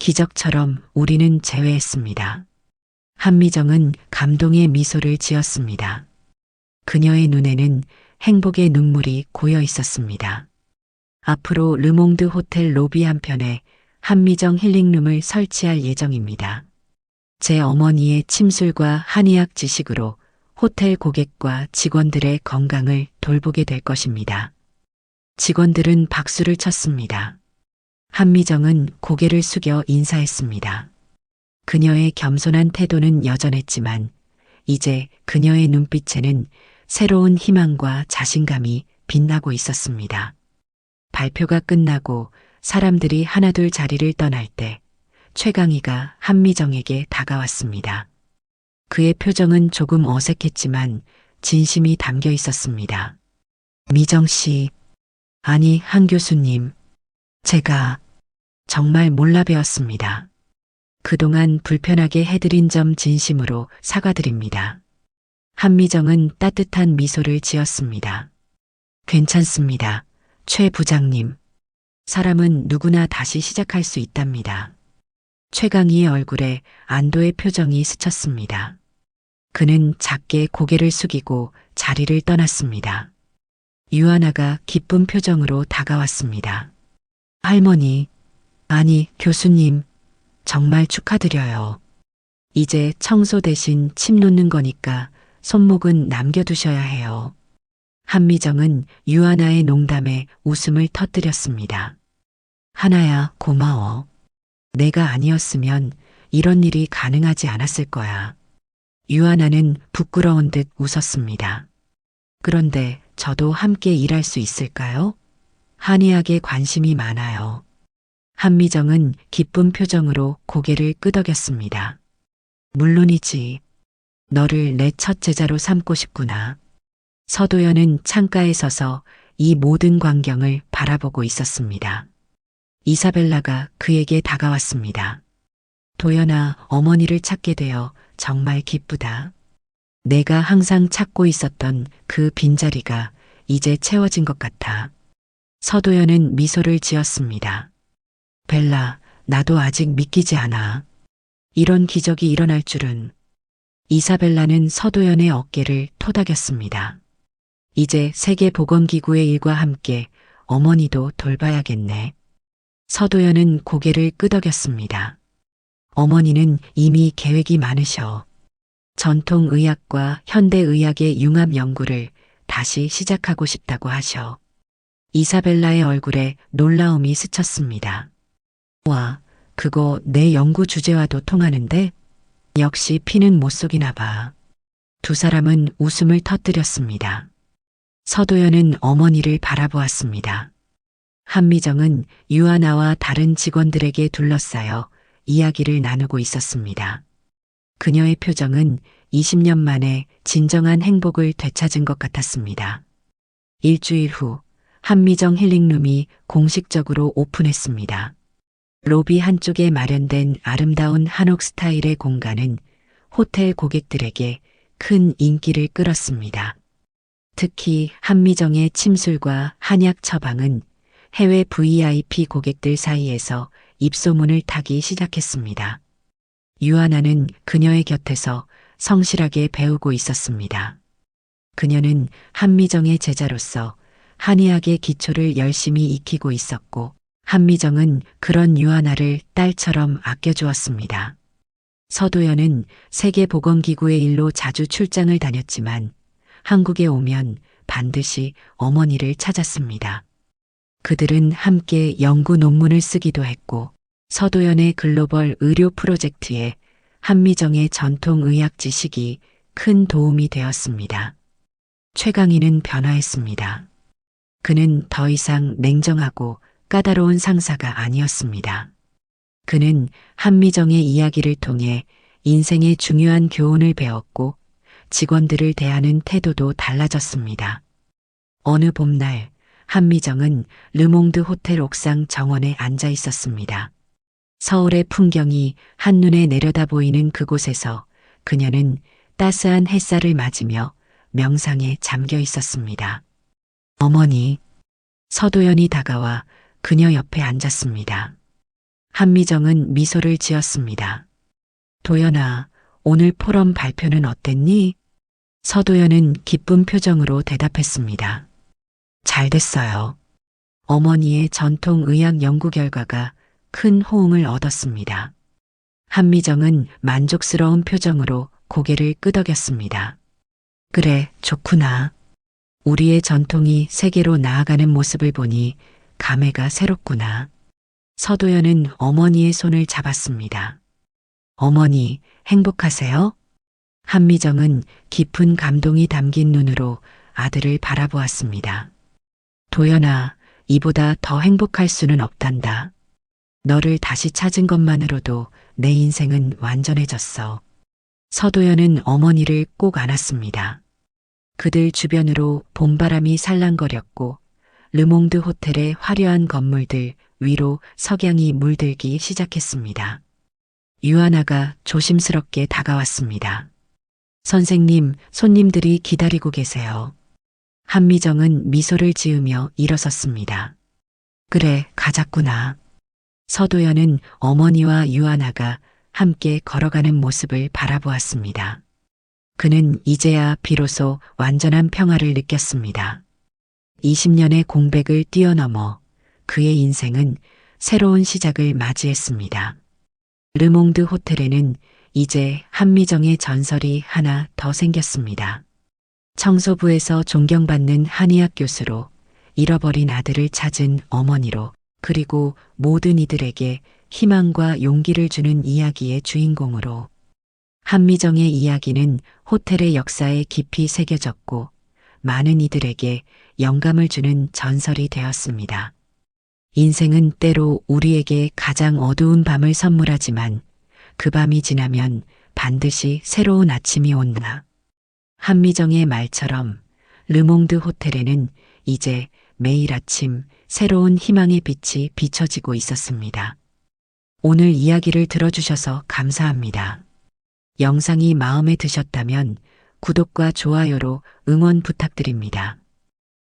기적처럼 우리는 재회했습니다. 한미정은 감동의 미소를 지었습니다. 그녀의 눈에는 행복의 눈물이 고여 있었습니다. 앞으로 르몽드 호텔 로비 한편에 한미정 힐링룸을 설치할 예정입니다. 제 어머니의 침술과 한의학 지식으로 호텔 고객과 직원들의 건강을 돌보게 될 것입니다. 직원들은 박수를 쳤습니다. 한미정은 고개를 숙여 인사했습니다. 그녀의 겸손한 태도는 여전했지만 이제 그녀의 눈빛에는 새로운 희망과 자신감이 빛나고 있었습니다. 발표가 끝나고 사람들이 하나둘 자리를 떠날 때 최강희가 한미정에게 다가왔습니다. 그의 표정은 조금 어색했지만 진심이 담겨 있었습니다. 미정 씨, 아니 한 교수님, 제가 정말 몰라 배웠습니다. 그동안 불편하게 해드린 점 진심으로 사과드립니다. 한미정은 따뜻한 미소를 지었습니다. 괜찮습니다. 최 부장님. 사람은 누구나 다시 시작할 수 있답니다. 최강희의 얼굴에 안도의 표정이 스쳤습니다. 그는 작게 고개를 숙이고 자리를 떠났습니다. 유하나가 기쁜 표정으로 다가왔습니다. 할머니, 아니 교수님, 정말 축하드려요. 이제 청소 대신 침 놓는 거니까 손목은 남겨두셔야 해요. 한미정은 유하나의 농담에 웃음을 터뜨렸습니다. 하나야, 고마워. 내가 아니었으면 이런 일이 가능하지 않았을 거야. 유하나는 부끄러운 듯 웃었습니다. 그런데 저도 함께 일할 수 있을까요? 한의학에 관심이 많아요. 한미정은 기쁜 표정으로 고개를 끄덕였습니다. 물론이지. 너를 내 첫 제자로 삼고 싶구나. 서도연은 창가에 서서 이 모든 광경을 바라보고 있었습니다. 이사벨라가 그에게 다가왔습니다. 도연아, 어머니를 찾게 되어 정말 기쁘다. 내가 항상 찾고 있었던 그 빈자리가 이제 채워진 것 같아. 서도연은 미소를 지었습니다. 벨라, 나도 아직 믿기지 않아. 이런 기적이 일어날 줄은. 이사벨라는 서도연의 어깨를 토닥였습니다. 이제 세계보건기구의 일과 함께 어머니도 돌봐야겠네. 서도연은 고개를 끄덕였습니다. 어머니는 이미 계획이 많으셔. 전통의학과 현대의학의 융합 연구를 다시 시작하고 싶다고 하셔. 이사벨라의 얼굴에 놀라움이 스쳤습니다. 와, 그거 내 연구 주제와도 통하는데? 역시 피는 못 속이나 봐. 두 사람은 웃음을 터뜨렸습니다. 서도연은 어머니를 바라보았습니다. 한미정은 유하나와 다른 직원들에게 둘러싸여 이야기를 나누고 있었습니다. 그녀의 표정은 20년 만에 진정한 행복을 되찾은 것 같았습니다. 일주일 후 한미정 힐링룸이 공식적으로 오픈했습니다. 로비 한쪽에 마련된 아름다운 한옥 스타일의 공간은 호텔 고객들에게 큰 인기를 끌었습니다. 특히 한미정의 침술과 한약 처방은 해외 VIP 고객들 사이에서 입소문을 타기 시작했습니다. 유하나는 그녀의 곁에서 성실하게 배우고 있었습니다. 그녀는 한미정의 제자로서 한의학의 기초를 열심히 익히고 있었고 한미정은 그런 유하나를 딸처럼 아껴주었습니다. 서도연은 세계보건기구의 일로 자주 출장을 다녔지만 한국에 오면 반드시 어머니를 찾았습니다. 그들은 함께 연구 논문을 쓰기도 했고 서도연의 글로벌 의료 프로젝트에 한미정의 전통의학 지식이 큰 도움이 되었습니다. 최강희는 변화했습니다. 그는 더 이상 냉정하고 까다로운 상사가 아니었습니다. 그는 한미정의 이야기를 통해 인생의 중요한 교훈을 배웠고 직원들을 대하는 태도도 달라졌습니다. 어느 봄날 한미정은 르몽드 호텔 옥상 정원에 앉아 있었습니다. 서울의 풍경이 한눈에 내려다 보이는 그곳에서 그녀는 따스한 햇살을 맞으며 명상에 잠겨 있었습니다. 어머니, 서도연이 다가와 그녀 옆에 앉았습니다. 한미정은 미소를 지었습니다. 도연아, 오늘 포럼 발표는 어땠니? 서도연은 기쁜 표정으로 대답했습니다. 잘 됐어요. 어머니의 전통의학 연구 결과가 큰 호응을 얻었습니다. 한미정은 만족스러운 표정으로 고개를 끄덕였습니다. 그래, 좋구나. 우리의 전통이 세계로 나아가는 모습을 보니 감회가 새롭구나. 서도연은 어머니의 손을 잡았습니다. 어머니, 행복하세요? 한미정은 깊은 감동이 담긴 눈으로 아들을 바라보았습니다. 도연아, 이보다 더 행복할 수는 없단다. 너를 다시 찾은 것만으로도 내 인생은 완전해졌어. 서도연은 어머니를 꼭 안았습니다. 그들 주변으로 봄바람이 살랑거렸고 르몽드 호텔의 화려한 건물들 위로 석양이 물들기 시작했습니다. 유아나가 조심스럽게 다가왔습니다. 선생님, 손님들이 기다리고 계세요. 한미정은 미소를 지으며 일어섰습니다. 그래, 가자꾸나. 서도연은 어머니와 유아나가 함께 걸어가는 모습을 바라보았습니다. 그는 이제야 비로소 완전한 평화를 느꼈습니다. 20년의 공백을 뛰어넘어 그의 인생은 새로운 시작을 맞이했습니다. 르몽드 호텔에는 이제 한미정의 전설이 하나 더 생겼습니다. 청소부에서 존경받는 한의학 교수로, 잃어버린 아들을 찾은 어머니로, 그리고 모든 이들에게 희망과 용기를 주는 이야기의 주인공으로 한미정의 이야기는 호텔의 역사에 깊이 새겨졌고 많은 이들에게 영감을 주는 전설이 되었습니다. 인생은 때로 우리에게 가장 어두운 밤을 선물하지만 그 밤이 지나면 반드시 새로운 아침이 온다. 한미정의 말처럼 르몽드 호텔에는 이제 매일 아침 새로운 희망의 빛이 비춰지고 있었습니다. 오늘 이야기를 들어주셔서 감사합니다. 영상이 마음에 드셨다면 구독과 좋아요로 응원 부탁드립니다.